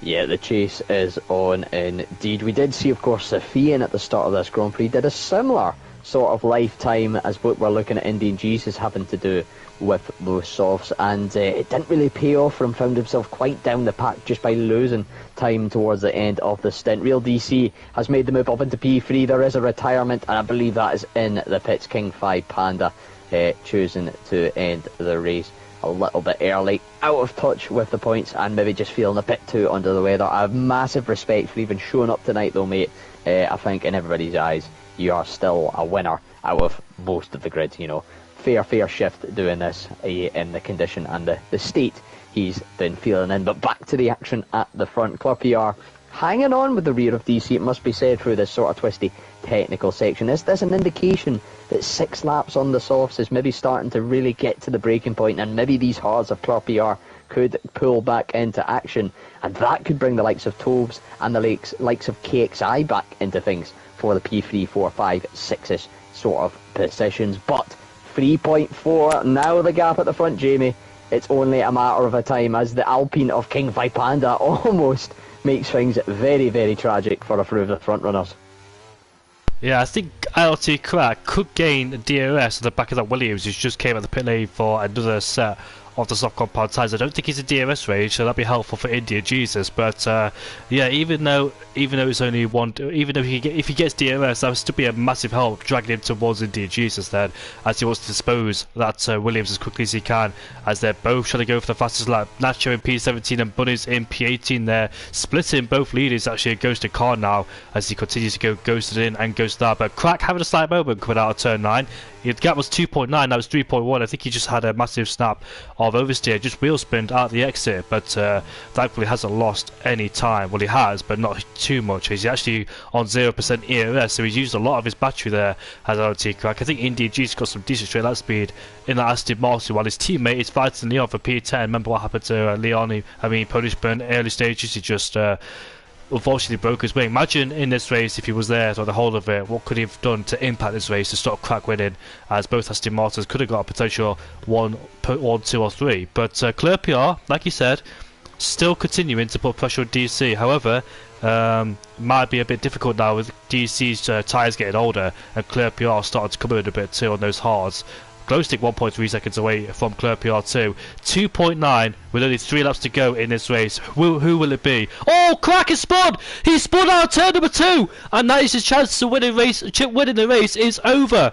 Yeah, the chase is on indeed. We did see, of course, Sofian at the start of this Grand Prix did a similar sort of lifetime as what we're looking at Indian Jesus having to do with those softs, and it didn't really pay off for him. Found himself quite down the pack just by losing time towards the end of the stint. Real DC has made the move up into P3. There is a retirement, and I believe that is in the pits. King 5 Panda choosing to end the race a little bit early, out of touch with the points and maybe just feeling a bit too under the weather. I have massive respect for even showing up tonight though, mate. I think in everybody's eyes you are still a winner out of most of the grid, you know. Fair shift doing this in the condition and the state he's been feeling in. But back to the action at the front. Club PR hanging on with the rear of DC, it must be said, through this sort of twisty technical section. Is this an indication that 6 laps on the softs is maybe starting to really get to the breaking point, and maybe these hards of Club PR could pull back into action, and that could bring the likes of Tobes and the likes of KXI back into things for the P3, 4, 5, 6-ish sort of positions. But 3.4, now the gap at the front, Jamie. It's only a matter of a time as the Alpine of King 5 Panda almost makes things very, very tragic for a few of the front runners. Yeah, I think ILT Crack could gain DRS at the back of that Williams, who just came at the pit lane for another set of the soft compound tyres. I don't think he's a DRS range, so that'd be helpful for India Jesus. But yeah, even though it's only one, even though if he gets DRS, that would still be a massive help dragging him towards India Jesus then, as he wants to dispose that Williams as quickly as he can, as they're both trying to go for the fastest lap. Nacho in P17 and Bunny's in P18 there, splitting both leaders. Actually a ghosted car now as he continues to go ghosted in and ghosted out. But Crack having a slight moment coming out of turn 9. The gap was 2.9, that was 3.1. I think he just had a massive snap of oversteer, just wheel spinned out the exit, but thankfully hasn't lost any time. Well, he has, but not too much. He's actually on 0% ERS, so he's used a lot of his battery there as LT Crack. I think India G's got some decent straight lap speed in that Aston Martin, while his teammate is fighting Leon for P10. Remember what happened to Leon? Polish burn early stages. He just unfortunately broke his wing. Imagine in this race if he was there for the whole of it, what could he have done to impact this race to stop Crack winning, as both Aston Martins could have got a potential 1, 2 or 3. But Claire PR, like you said, still continuing to put pressure on DC. However, might be a bit difficult now with DC's tyres getting older and Claire PR starting to come in a bit too on those hards. Glowstick 1.3 seconds away from Club PR2. 2.9 with only 3 laps to go in this race. Who will it be? Oh, Crack has spun! He spun out of turn number 2! And that is his chance to win the race is over.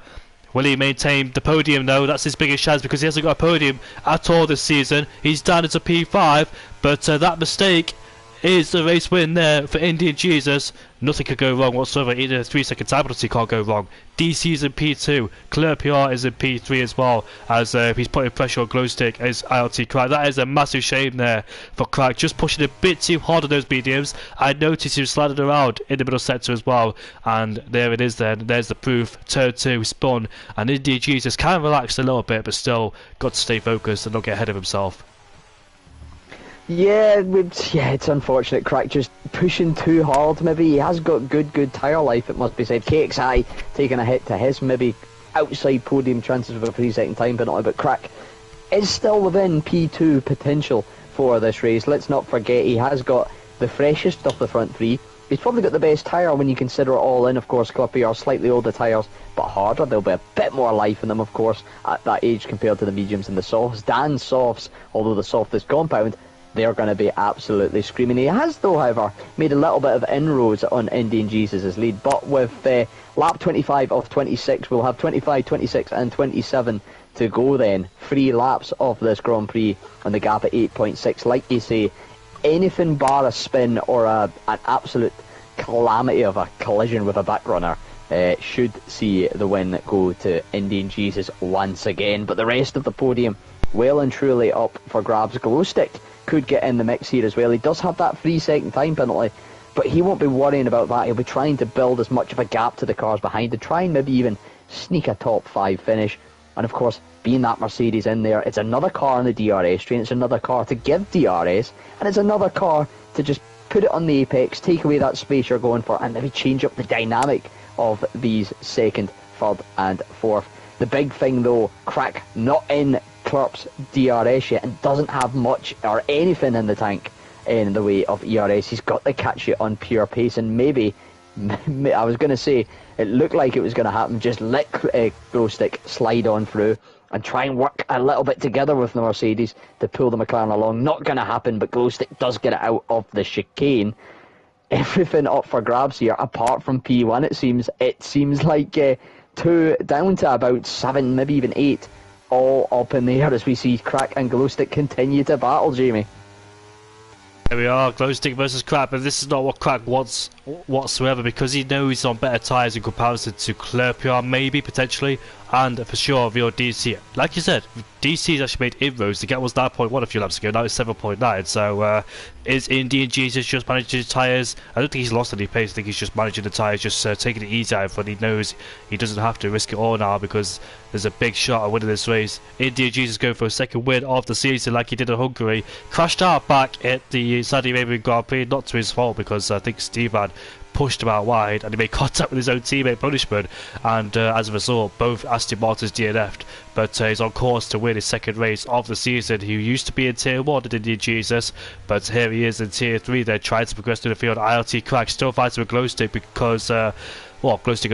Will he maintain the podium? No, that's his biggest chance because he hasn't got a podium at all this season. He's down into P5, but that mistake is the race win there for Indian Jesus. Nothing could go wrong whatsoever. Even a 3-second time penalty can't go wrong. DC's in P2. Claire PR is in P3 as well, as he's putting pressure on Glowstick as ILT Crack. That is a massive shame there for Crack, just pushing a bit too hard on those mediums. I noticed he was sliding around in the middle sector as well, and there it is then. There's the proof. Turn 2 spun, and Indian Jesus kind of relaxed a little bit, but still got to stay focused and not get ahead of himself. Yeah, it's unfortunate. Crack just pushing too hard. Maybe he has got good tyre life, it must be said. KXI taking a hit to his maybe outside podium chances with a 3-second time penalty, but Crack is still within P2 potential for this race. Let's not forget he has got the freshest of the front 3. He's probably got the best tyre when you consider it all in. Of course, Clippy are slightly older tyres, but harder. There'll be a bit more life in them, of course, at that age compared to the mediums and the softs. Dan's softs, although the softest compound, they're going to be absolutely screaming. He has, though, however, made a little bit of inroads on Indian Jesus' lead. But with lap 25 of 26, we'll have 25, 26 and 27 to go then. 3 laps of this Grand Prix and the gap at 8.6. Like you say, anything bar a spin or an absolute calamity of a collision with a back runner should see the win go to Indian Jesus once again. But the rest of the podium, well and truly up for grabs. Glowstick could get in the mix here as well. He does have that 3-second time penalty, but he won't be worrying about that. He'll be trying to build as much of a gap to the cars behind to try and maybe even sneak a top 5 finish. And of course, being that Mercedes in there, it's another car on the DRS train, it's another car to give DRS, and it's another car to just put it on the apex, take away that space you're going for, and maybe change up the dynamic of these 2nd, 3rd and 4th. The big thing though, Crack not in Clurp's DRS yet and doesn't have much or anything in the tank in the way of ERS. He's got to catch it on pure pace, and maybe I was going to say it looked like it was going to happen. Just let Glowstick slide on through and try and work a little bit together with the Mercedes to pull the McLaren along. Not going to happen, but Glowstick does get it out of the chicane. Everything up for grabs here apart from P1. It seems like 2 down to about 7, maybe even 8, all up in the air as we see Crack and Glowstick continue to battle, Jamie. There we are, Glowstick versus Crack, but this is not what Crack wants whatsoever, because he knows he's on better tyres in comparison to Claire PR, maybe, potentially, and for sure Real DC. Like you said, DC's actually made inroads. The gap was 9.1 a few laps ago, now it's 7.9, so is Indian Jesus just managing his tyres? I don't think he's lost any pace. I think he's just managing the tyres, just taking it easy out front. He knows he doesn't have to risk it all now because there's a big shot at winning this race. Indian Jesus going for a 2nd win of the season like he did in Hungary. Crashed out back at the Saudi Arabian Grand Prix, not to his fault, because I think Steve had pushed him out wide and he made contact with his own teammate Punishman, and as a result both Aston Martins DNF'd, but he's on course to win his 2nd race of the season. He used to be in Tier 1 at Indian Jesus, but here he is in Tier 3. They're trying to progress through the field. ILT Crack still fighting with Glowstick because Glowstick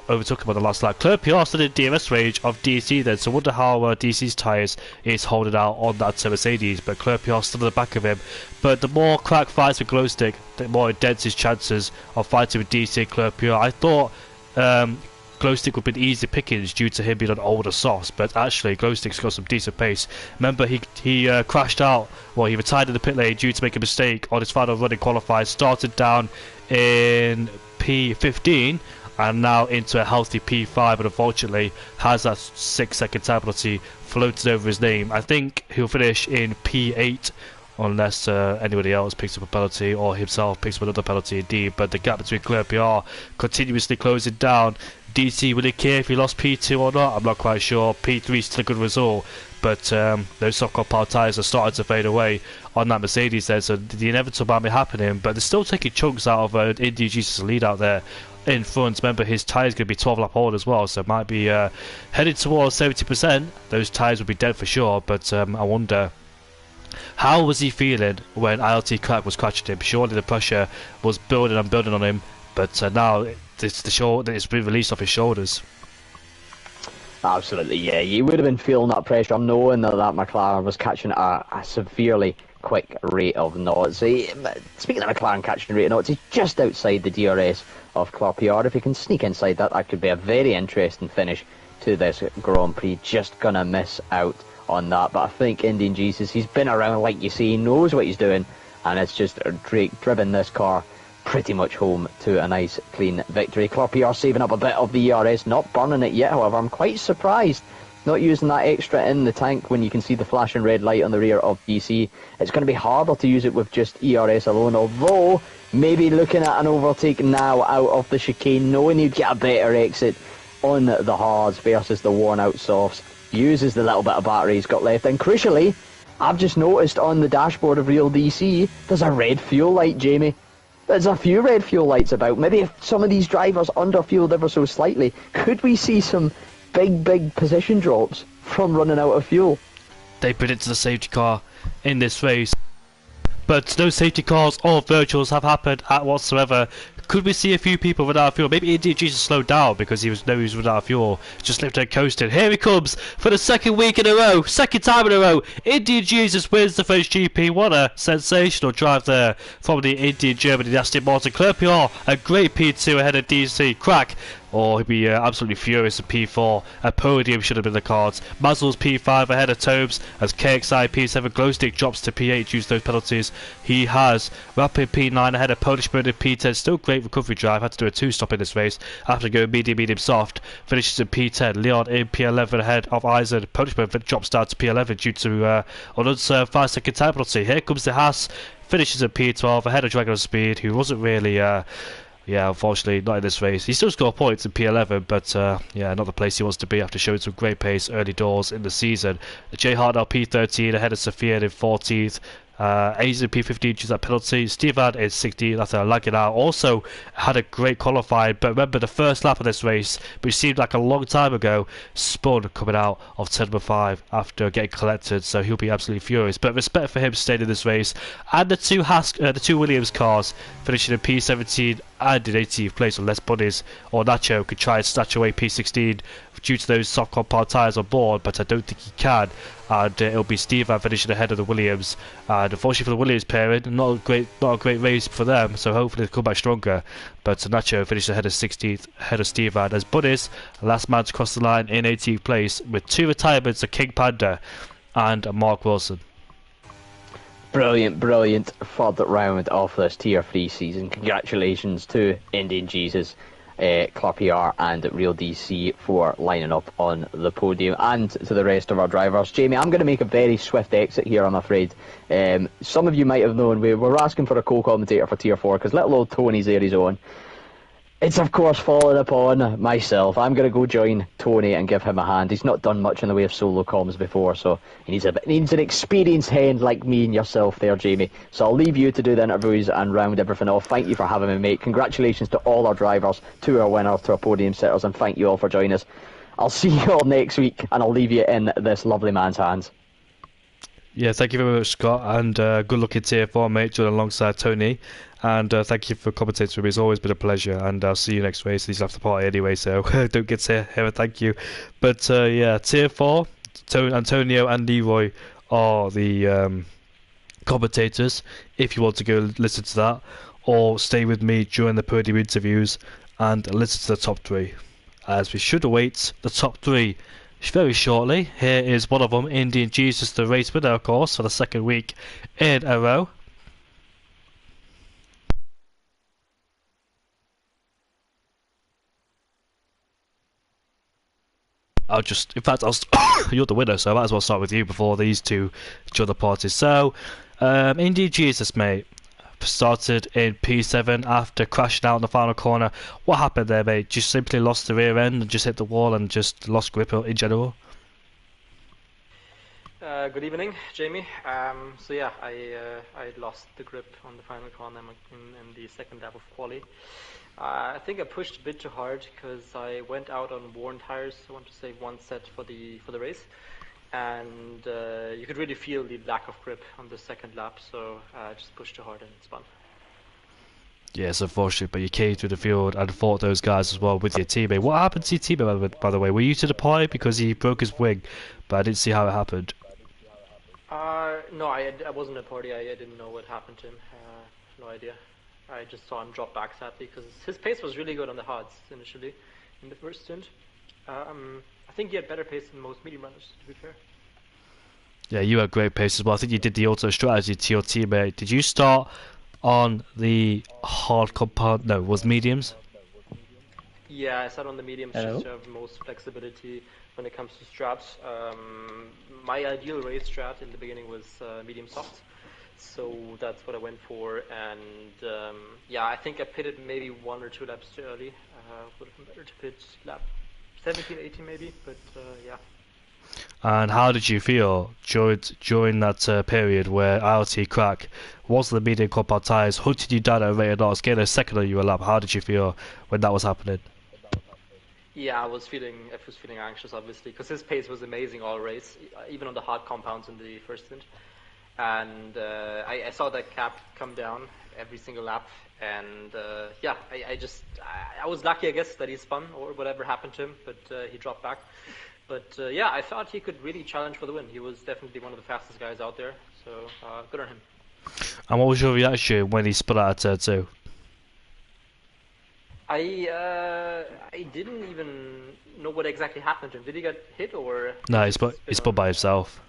overtook him on the last lap. Claire PR still in DMS range of DC then, so I wonder how DC's tyres is holding out on that Mercedes, but Claire PR still in the back of him. But the more Crack fights with Glowstick, the more it dents his chances of fighting with DC and Claire PR. I thought Glowstick would be easy pickings due to him being an older sauce, but actually Glowstick's got some decent pace. Remember, he crashed out, he retired in the pit lane due to make a mistake on his final run in qualified, started down in P15 and now into a healthy P5, but unfortunately has that 6-second time penalty floated over his name. I think he'll finish in P8 unless anybody else picks up a penalty or himself picks up another penalty indeed, but the gap between Claire PR continuously closing down. DC, will he care if he lost P2 or not? I'm not quite sure. P3 is still a good result, but those soft compound tyres are starting to fade away on that Mercedes there, so the inevitable might be happening, but they're still taking chunks out of Indian Jesus' lead out there in front. Remember, his tyres going to be 12 lap old as well, so it might be headed towards 70%. Those tyres will be dead for sure, but I wonder, how was he feeling when ILT Crack was catching him? Surely the pressure was building and building on him, but now it's been released off his shoulders. Absolutely, yeah. You would have been feeling that pressure, knowing that McLaren was catching a severely quick rate of knots. Speaking of McLaren catching rate of knots, he's just outside the DRS of Clerpiard. If he can sneak inside that, that could be a very interesting finish to this Grand Prix. Just gonna miss out on that. But I think Indian Jesus, he's been around, like you say, he knows what he's doing, and it's just Drake driven this car pretty much home to a nice clean victory. Clerpiard saving up a bit of the ERS, not burning it yet, however. I'm quite surprised not using that extra in the tank when you can see the flashing red light on the rear of DC. It's going to be harder to use it with just ERS alone, although maybe looking at an overtake now out of the chicane, knowing you'd get a better exit on the hards versus the worn out softs. Uses the little bit of battery he's got left, and crucially, I've just noticed on the dashboard of Real DC, there's a red fuel light, Jamie. There's a few red fuel lights about. Maybe if some of these drivers underfueled ever so slightly, could we see some big position drops from running out of fuel? They predicted a safety car in this race, but no safety cars or virtuals have happened at whatsoever. Could we see a few people without fuel? Maybe Indian Jesus slowed down because he was without fuel. Just left there coasting. Here he comes for the second week in a row. Second time in a row. Indian Jesus wins the French GP. What a sensational drive there from the Indian Germany Aston Martin. Clerpiard, a great P2 ahead of DC. Crack. Or he'd be absolutely furious at P4. A podium should have been the cards. Muzzle's P5 ahead of Tobes as KXI P7 Glowstick drops to P8 due to those penalties. He has Rapid P9 ahead of Polish Bird in P10. Still great recovery drive. Had to do a 2-stop in this race after going medium soft. Finishes in P10. Leon in P11 ahead of Eisen. Polish Bird drops down to P11 due to an unserved 5-second time penalty. Here comes the Haas. Finishes at P12 ahead of Dragon of Speed, who wasn't really yeah, unfortunately, not in this race. He still scored points in P11, but yeah, not the place he wants to be after showing some great pace early doors in the season. Jay Hartnell P13 ahead of Sophia in 14th. Aizen P15 due to that penalty. Stevan is 16th after lagging out. Also had a great qualifying, but remember the first lap of this race, which seemed like a long time ago, spun coming out of turn number 5 after getting collected, so he'll be absolutely furious. But respect for him staying in this race. And the two Williams cars finishing in P17 and in 18th place, unless Bunnies or Nacho could try and snatch away P16 due to those soft compound tyres on board, but I don't think he can. And it'll be Stevan finishing ahead of the Williams. And unfortunately for the Williams pairing, not a great race for them, so hopefully they'll come back stronger. But Nacho finished ahead of 16th, ahead of Stevan, as Bunnies, last man to cross the line in 18th place, with 2 retirements of King Panda and Mark Wilson. Brilliant third round of this Tier 3 season. Congratulations to Indian Jesus, Clerpiard and Real DC for lining up on the podium, and to the rest of our drivers. Jamie, I'm going to make a very swift exit here, I'm afraid. Some of you might have known we were asking for a co-commentator for Tier 4 because little old Tony's there, he's on. It's of course fallen upon myself. I'm going to go join Tony and give him a hand. He's not done much in the way of solo comms before, so he needs an experienced hand like me and yourself there, Jamie. So I'll leave you to do the interviews and round everything off. Thank you for having me, mate. Congratulations to all our drivers, to our winners, to our podium setters, and thank you all for joining us. I'll see you all next week, and I'll leave you in this lovely man's hands. Yeah, thank you very much, Scott, and good luck in Tier 4, mate, joining alongside Tony. And thank you for commentating with me. It's always been a pleasure, and I'll see you next race. He's after party anyway, so don't get to hear a thank you. But yeah, Tier 4, Antonio and Leroy are the commentators, if you want to go listen to that, or stay with me during the podium interviews and listen to the top 3, as we should await the top 3 very shortly. Here is one of them, Indian Jesus, the race winner, of course, for the second week in a row. You're the winner, so I might as well start with you before these two join the party. So, Indian Jesus, mate, started in P7 after crashing out in the final corner. What happened there, mate? Just simply lost the rear end and just hit the wall and just lost grip in general? Good evening, Jamie. So yeah, I lost the grip on the final corner in the second lap of quali. I think I pushed a bit too hard because I went out on worn tires. I want to say one set for the race, and you could really feel the lack of grip on the second lap. So I just pushed too hard and it spun. Yes, unfortunately, but you came through the field and fought those guys as well with your teammate. What happened to your teammate, by the way? Were you to deploy because he broke his wing, but I didn't see how it happened. No, I wasn't at party. I didn't know what happened to him. No idea. I just saw him drop back sadly because his pace was really good on the hards initially in the first stint. I think he had better pace than most medium runners, to be fair. Yeah, you had great pace as well. I think you did the auto strategy to your teammate. Did you start on the hard compound? No, it was mediums? Yeah, I sat on the mediums Hello? just to have the most flexibility when it comes to strats. My ideal race strat in the beginning was medium soft, so that's what I went for. And yeah, I think I pitted maybe 1 or 2 laps too early. Would have been better to pit lap 17, 18 maybe, but yeah. And how did you feel during that period where ILT crack was the medium compound tyres, hunted you down at a rate of knots, getting a second on you a lap? How did you feel when that was happening? Yeah, I was feeling anxious, obviously, because his pace was amazing all race, even on the hard compounds in the first stint. And I saw that cap come down every single lap, and yeah, I was lucky, I guess, that he spun or whatever happened to him, but he dropped back. But yeah, I thought he could really challenge for the win. He was definitely one of the fastest guys out there, so good on him. And what was your reaction when he spun out at turn 2? I didn't even know what exactly happened to him. Did he get hit or? No, he spun by himself.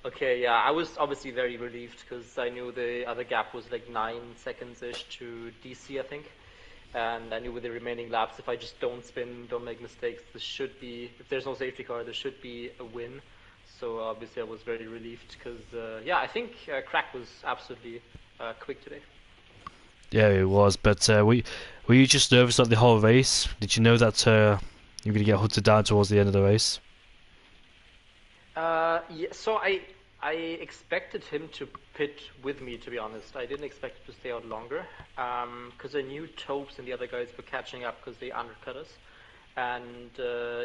Okay, yeah, I was obviously very relieved because I knew the other gap was like 9 seconds-ish to DC, I think. And I knew with the remaining laps, if I just don't spin, don't make mistakes, this should be, if there's no safety car, there should be a win. So obviously I was very relieved because, yeah, I think Crack was absolutely quick today. Yeah, it was, but were you just nervous on the whole race? Did you know that you were going to get hunted down towards the end of the race? Yeah, so I expected him to pit with me, to be honest. I didn't expect him to stay out longer, because I knew Topes and the other guys were catching up because they undercut us. And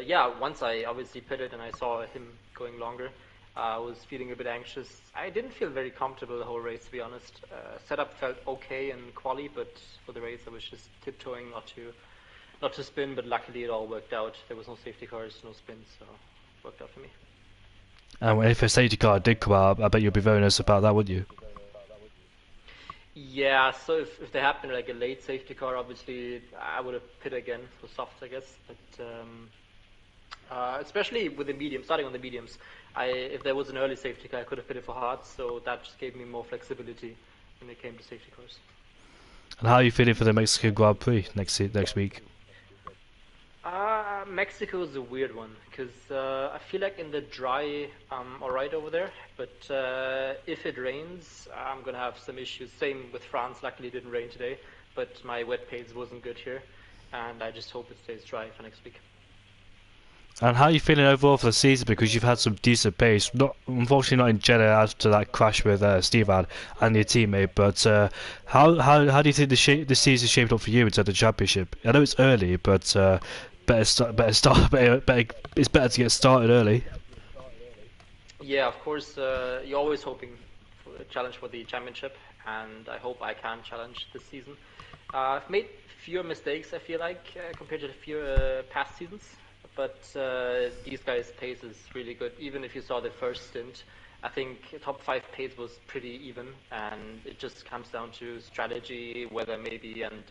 yeah, once I obviously pitted and I saw him going longer, I was feeling a bit anxious. I didn't feel very comfortable the whole race, to be honest. Setup felt okay in quali, but for the race I was just tiptoeing not to spin, but luckily it all worked out. There was no safety cars, no spins, so it worked out for me. And if a safety car did come out, I bet you'd be very nervous about that, wouldn't you? Yeah, so if there happened like a late safety car, obviously I would have pit again for softs, I guess. But especially with the mediums, starting on the mediums, if there was an early safety car, I could have pitted for hards, so that just gave me more flexibility when it came to safety cars. And how are you feeling for the Mexican Grand Prix next week? Mexico is a weird one because I feel like in the dry, alright over there, but if it rains, I'm gonna have some issues. Same with France. Luckily, it didn't rain today, but my wet pace wasn't good here, and I just hope it stays dry for next week. And how are you feeling overall for the season? Because you've had some decent pace, unfortunately not in Jeddah after that crash with Stevan and your teammate. But how do you think the season shaped up for you into the championship? I know it's early, but it's better to get started early. Yeah, of course. You're always hoping for a challenge for the championship, and I hope I can challenge this season. I've made fewer mistakes, I feel like, compared to the few past seasons. But these guys' pace is really good. Even if you saw the first stint, I think top 5 pace was pretty even, and it just comes down to strategy, weather maybe, and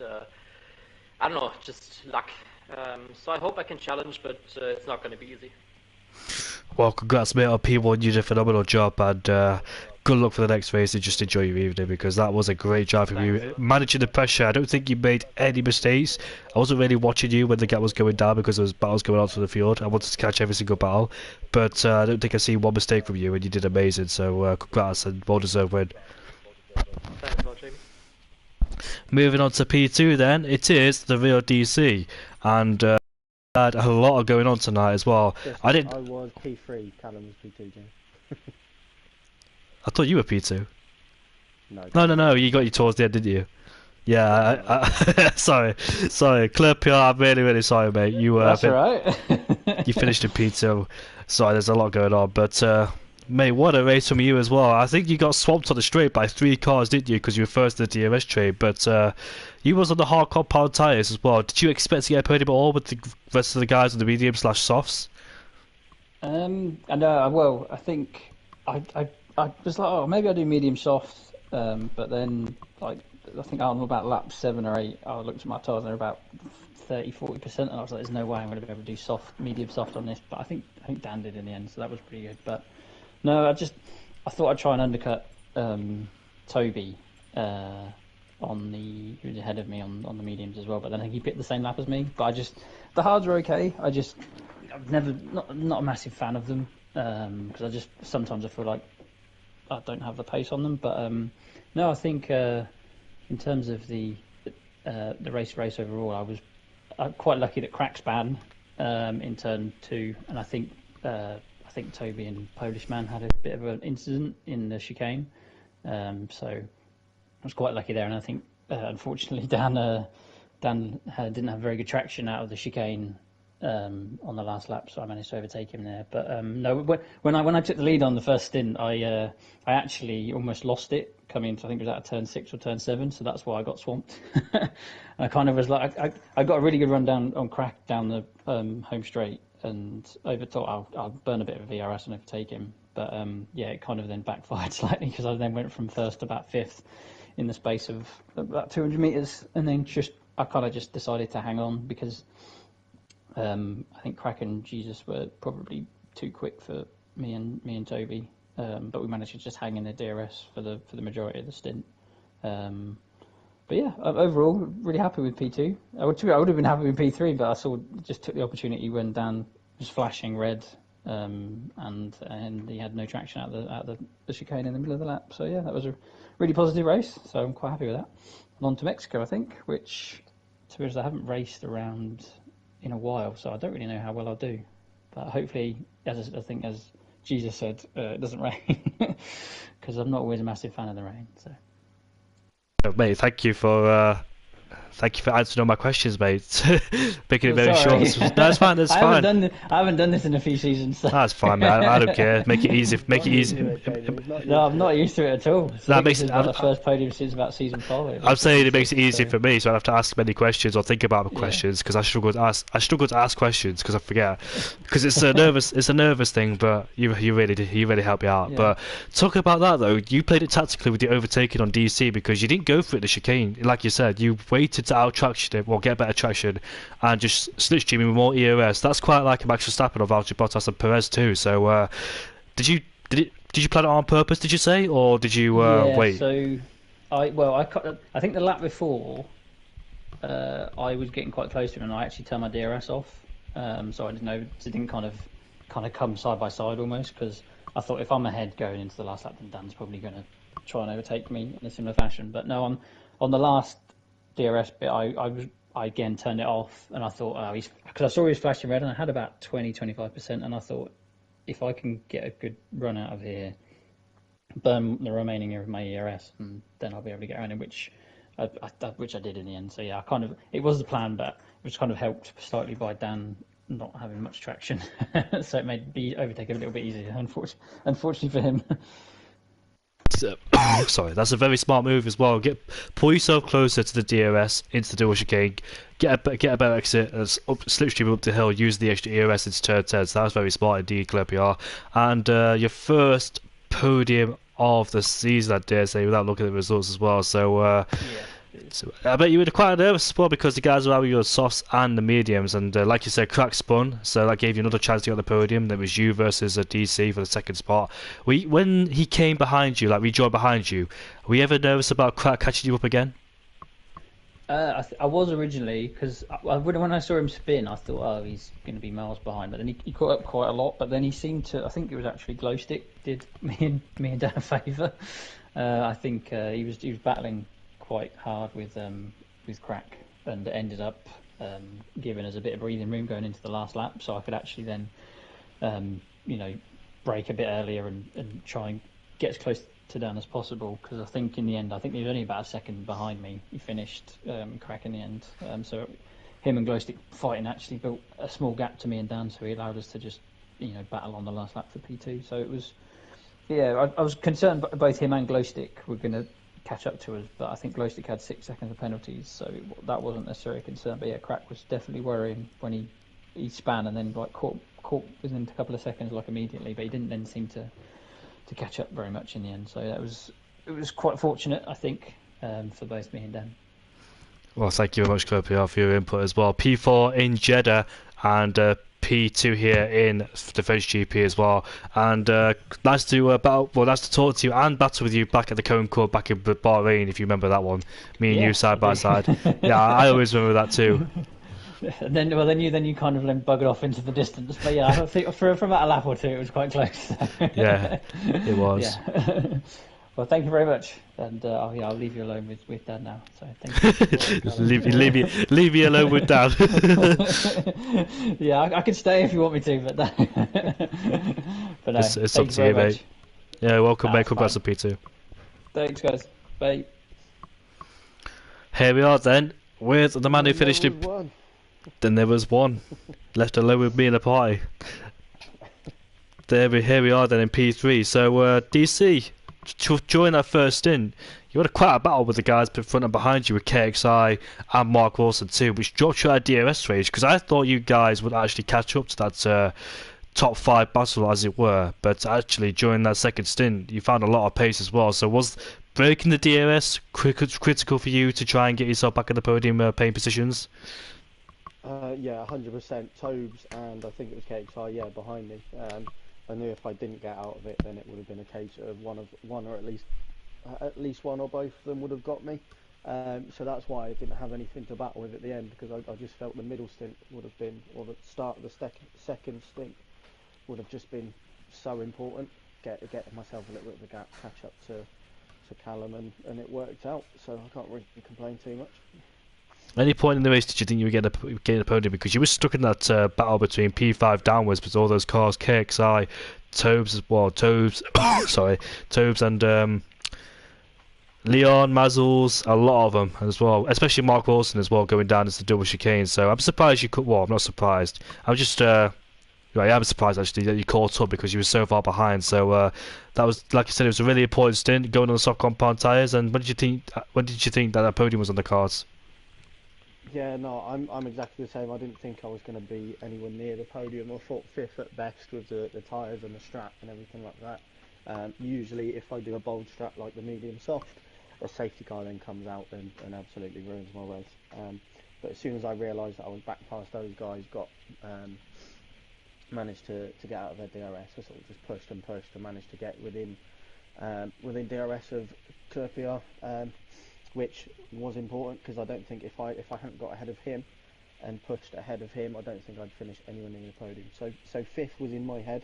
I don't know, just luck. So I hope I can challenge, but it's not going to be easy. Well, congrats, mate, on P1. You did a phenomenal job, and good luck for the next race, and just enjoy your evening, because that was a great job from you. Managing the pressure, I don't think you made any mistakes. I wasn't really watching you when the gap was going down because there was battles going on through the field. I wanted to catch every single battle, but I don't think I see one mistake from you, and you did amazing, so congrats, and well-deserved win. Thanks a lot, Jamie. Moving on to P2 then, it is the real DC, and had a lot going on tonight as well. Yes, I was P3, Callum was P2, Jim. I thought you were P2. No, You got you towards the end, didn't you? Yeah, sorry, clear PR. I'm really sorry, mate. That's alright. You finished in P2. Sorry, there's a lot going on, but Mate, what a race from you as well. I think you got swamped on the straight by 3 cars, didn't you? Because you were first in the DRS trade, but you was on the hard compound tyres as well. Did you expect to get a podium at all with the rest of the guys on the medium/softs? Well, I think I was like, oh, maybe I do medium soft, but then like I think on about lap 7 or 8, I looked at my tyres and they're about 30-40%, and I was like, there's no way I'm going to be able to do medium soft on this. But I think Dan did in the end, so that was pretty good. But no, I thought I'd try and undercut Toby on who was ahead of me on the mediums as well. But then I think he picked the same lap as me. But the hards are okay. I've never not a massive fan of them because sometimes I feel like I don't have the pace on them. But no, I think in terms of the race overall, I was quite lucky that Crack's ban in turn 2, and I think Toby and Polish Man had a bit of an incident in the chicane, so I was quite lucky there. And I think unfortunately Dan didn't have very good traction out of the chicane on the last lap, so I managed to overtake him there. But no, when I took the lead on the first stint, I actually almost lost it coming into, I think it was out of turn 6 or turn 7, so that's why I got swamped. I kind of was like, I got a really good run down on Crack down the home straight, and thought I'll burn a bit of VRS and overtake him. But yeah, it kind of then backfired slightly because I then went from first to about 5th in the space of about 200 meters, and then I kind of just decided to hang on because I think Crack and Jesus were probably too quick for me and Toby, but we managed to just hang in the DRS for the majority of the stint. But yeah, overall, really happy with P2. I would have been happy with P3, but I just took the opportunity when Dan was flashing red, and he had no traction out of the chicane in the middle of the lap. So yeah, that was a really positive race. So I'm quite happy with that. And on to Mexico, I think, which, to be honest, I haven't raced around in a while, so I don't really know how well I'll do. But hopefully, as Jesus said, it doesn't rain, because I'm not always a massive fan of the rain. So. Mate, thank you for answering all my questions, mate. Making it very short. No, it's fine. That's fine. I haven't done this in a few seasons. So. That's fine, mate. I don't care. Make it easy. Make it easy. No, I'm not used to it at all. So that makes my first podium since about season 5. I'm saying it makes it easy for me, so I don't have to ask many questions or think about questions because I struggle to ask questions because I forget. Because it's a nervous thing, but you really help me out. Yeah. But talk about that though. You played it tactically with the overtaking on DC because you didn't go for it the chicane, like you said. You waited to out traction it, or get better traction, and just slipstreaming with more EOS. That's quite like a Max Verstappen of Valtteri Bottas and Perez too. So, did you plan it on purpose? Did you say, or did you wait? So, I think the lap before, I was getting quite close to him, and I actually turned my DRS off. So I didn't kind of come side by side almost, because I thought if I'm ahead going into the last lap, then Dan's probably going to try and overtake me in a similar fashion. But no, on the last DRS bit, I again turned it off, and I thought, because I saw he was flashing red, and I had about 20-25%, and I thought, if I can get a good run out of here, burn the remaining of my ERS, and then I'll be able to get around him, which I did in the end. So yeah, it was the plan, but it was kind of helped slightly by Dan not having much traction, so it made the overtake a little bit easier, unfortunately for him. Sorry, that's a very smart move as well. Pull yourself closer to the DRS into the dual chicane, get a better exit, slipstream up the hill, use the extra ERS into turn 10. So that was very smart indeed, Claire PR. And your first podium of the season, I dare say, without looking at the results as well. So, so I bet you were quite nervous as well because the guys were out with your softs and the mediums, and like you said, Crack spun, so that gave you another chance to get on the podium. There was you versus a DC for the second spot. When he came behind you, like rejoined behind you, were you ever nervous about Crack catching you up again? I was originally, because when I saw him spin, I thought, he's going to be miles behind. But then he caught up quite a lot. But then he seemed to, I think it was actually Glowstick did me and Dan a favour. I think he was battling quite hard with Crack, and it ended up giving us a bit of breathing room going into the last lap, so I could actually then brake a bit earlier and try and get as close to Dan as possible, because I think in the end, he was only about a second behind me. He finished Crack in the end, so him and Glowstick fighting actually built a small gap to me and Dan, so he allowed us to just battle on the last lap for P2. So it was Yeah, I was concerned both him and Glowstick were going to catch up to us, but I think Glowstick had 6 seconds of penalties, so that wasn't necessarily a concern. But yeah, Crack was definitely worrying when he span and then like caught within a couple of seconds like immediately, but he didn't then seem to catch up very much in the end. So it was quite fortunate, I think, for both me and Dan. Well, thank you very much, Clopia, for your input as well. P4 in Jeddah and P2 here in the French GP as well. And nice to nice to talk to you and battle with you back at the Cone Court back in Bahrain, if you remember that one. Me and you side by side. Yeah, I always remember that too. And then you kind of then buggered off into the distance. But yeah, I think for about a lap or two, it was quite close. Yeah, it was. Yeah. Well, thank you very much, and I'll leave you alone with Dan now. So thank you. leave me alone with Dan. Yeah, I can stay if you want me to, but but no, it's up to you, mate. Yeah, welcome, mate. Congrats on P2. Thanks, guys. Bye. Here we are then with the man who finished it. Then there was one left alone with me in the party. Here we are then in P3. So DC. During that first stint, you had quite a battle with the guys in front and behind you with KXI and Mark Wilson too, which dropped you out of DRS range, because I thought you guys would actually catch up to that top 5 battle, as it were. But actually, during that second stint, you found a lot of pace as well. So was breaking the DRS critical for you to try and get yourself back in the podium paying positions? Yeah, 100%. Tobes and I think it was KXI, yeah, behind me. I knew if I didn't get out of it, then it would have been a case of one or at least one or both of them would have got me. So that's why I didn't have anything to battle with at the end, because I just felt the middle stint would have been, or the start of the second stint would have just been so important. Getting myself a little bit of a gap, catch up to Callum, and it worked out. So I can't really complain too much. Any point in the race did you think you were getting a podium, because you were stuck in that battle between P5 downwards with all those cars, KXI, Tobes as well, Tobes and Leon, Mazzles, a lot of them as well, especially Mark Wilson as well, going down into double chicane. So I'm surprised you could. Well, I'm not surprised. I'm just. I am surprised actually that you caught up, because you were so far behind. So that was, like you said, it was a really important stint going on the soft compound tyres. And when did you think that podium was on the cards? Yeah, no, I'm exactly the same. I didn't think I was going to be anywhere near the podium. I thought 5th at best with the tyres and the strap and everything like that. Usually, if I do a bold strap like the medium soft, a safety car then comes out and absolutely ruins my race. But as soon as I realised that I was back past those guys, managed to get out of their DRS, I sort of just pushed and managed to get within DRS of Clerpier. Which was important, because I don't think if I hadn't got ahead of him and pushed ahead of him, I don't think I'd finish anywhere near the podium. So 5th was in my head,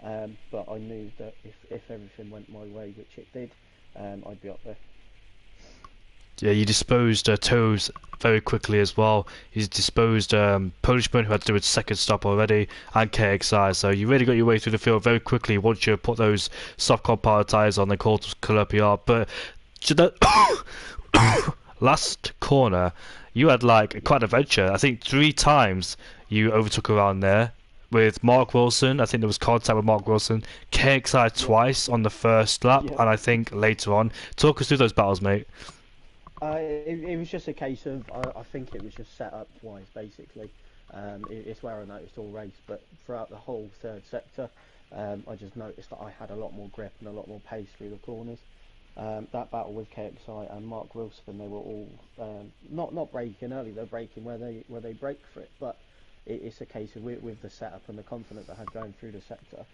but I knew that if everything went my way, which it did, I'd be up there. Yeah, you disposed Toes very quickly as well. You disposed Polishman, who had to do its second stop already, and KXI. So you really got your way through the field very quickly once you put those soft compound tyres on the Colopier. But to the last corner, you had like quite an adventure. I think 3 times you overtook around there with Mark Wilson. I think there was contact with Mark Wilson. KXI twice on the first lap, and I think later on. Talk us through those battles, mate. It was just a case of, I think it was just set up wise, basically. It's where I noticed all race, but throughout the whole third sector, I just noticed that I had a lot more grip and a lot more pace through the corners. That battle with KXI and Mark Wilson, they were all not braking early. They're braking where they brake for it. But it's a case of with the setup and the confidence I had going through the sector, I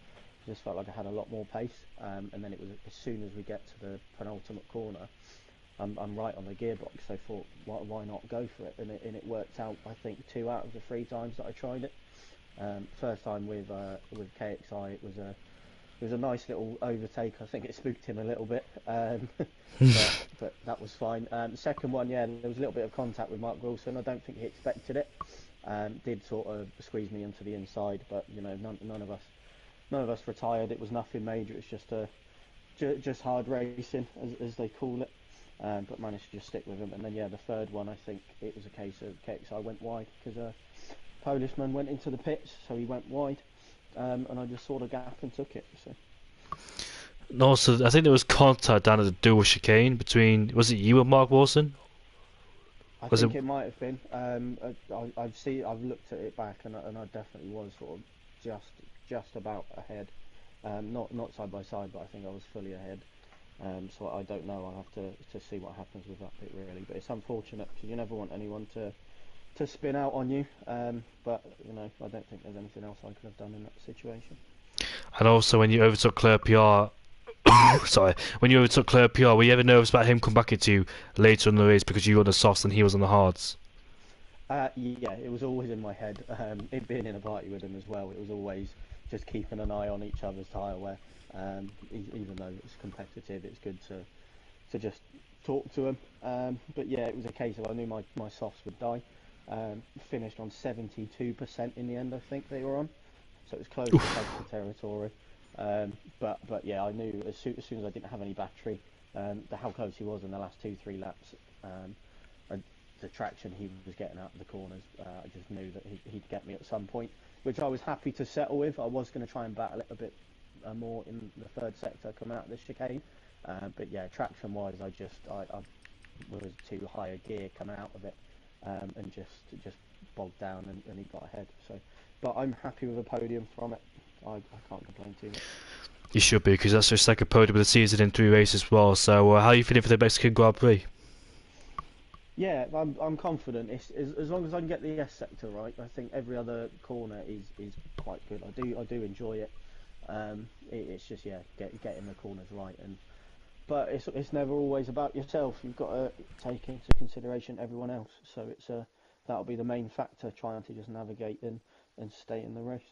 just felt like I had a lot more pace. And then it was as soon as we get to the penultimate corner, I'm right on the gearbox. So I thought, why not go for it? And it worked out. I think 2 out of the 3 times that I tried it. First time with KXI, it was a nice little overtake. I think it spooked him a little bit, but that was fine. The second one, yeah, there was a little bit of contact with Mark Wilson. I don't think he expected it. Did sort of squeeze me into the inside, but you know, none of us retired. It was nothing major. It was just hard racing, as they call it. But managed to just stick with him. And then yeah, the third one, I think it was a case of KXI went wide because Polishman went into the pits, so he went wide. And I just saw the gap and took it. So. And also, I think there was contact down at the dual chicane between, was it you and Mark Wilson? I Was think it? it might have been. I've looked at it back, and I definitely was sort of just about ahead. Not side by side, but I think I was fully ahead. So I don't know. I'll have to see what happens with that bit really. But it's unfortunate because you never want anyone to spin out on you. But you know, I don't think there's anything else I could have done in that situation. And also, when you overtook Claire PR, sorry, when you overtook Claire PR, were you ever nervous about him come back into you later in the race because you were on the softs and he was on the hards? Yeah, it was always in my head. It being in a party with him as well, it was always just keeping an eye on each other's tyre wear. Even though it's competitive, it's good to just talk to him. But yeah, it was a case of I knew my softs would die. Finished on 72% in the end, I think they were on. So it was close to safety territory. But yeah, I knew as soon as I didn't have any battery, how close he was in the last 2-3 laps, and the traction he was getting out of the corners, I just knew that he'd get me at some point, which I was happy to settle with. I was going to try and battle it a bit more in the third sector coming out of this chicane, but yeah, traction wise, I was too high a gear coming out of it, and just bogged down, and he got ahead. So, but I'm happy with a podium from it. I can't complain too much. You should be, because that's your second podium of the season in 3 races as well. So, how are you feeling for the Mexican Grand Prix? Yeah, I'm confident. It's as long as I can get the S sector right. I think every other corner is quite good. I do enjoy it. It's just getting the corners right, but it's never always about yourself. You've got to take into consideration everyone else. So that'll be the main factor, trying to just navigate and stay in the race.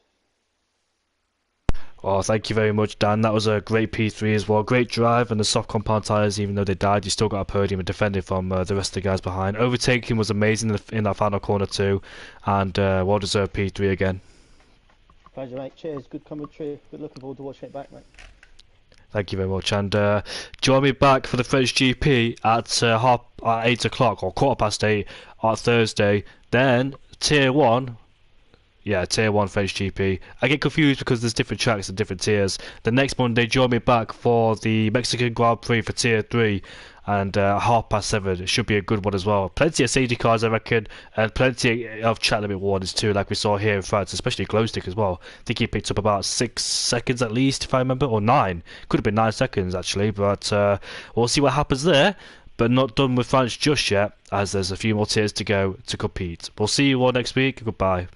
Well, thank you very much, Dan. That was a great P3 as well. Great drive, and the soft compound tyres, even though they died, you still got a podium and defended from the rest of the guys behind. Overtaking was amazing in that final corner too, and well-deserved P3 again. Pleasure, mate. Cheers. Good commentary. Good, looking forward to watching it back, mate. Thank you very much, and join me back for the French GP at 8 o'clock or 8:15 on Thursday. Then Tier 1. Yeah, Tier 1 French GP. I get confused because there's different tracks and different tiers. The next Monday, join me back for the Mexican Grand Prix for Tier 3 and 7:30. It should be a good one as well. Plenty of safety cars, I reckon, and plenty of chat limit warnings too, like we saw here in France, especially Glowstick as well. I think he picked up about 6 seconds at least, if I remember, or 9. Could have been 9 seconds actually, but we'll see what happens there. But not done with France just yet, as there's a few more tiers to go to compete. We'll see you all next week. Goodbye.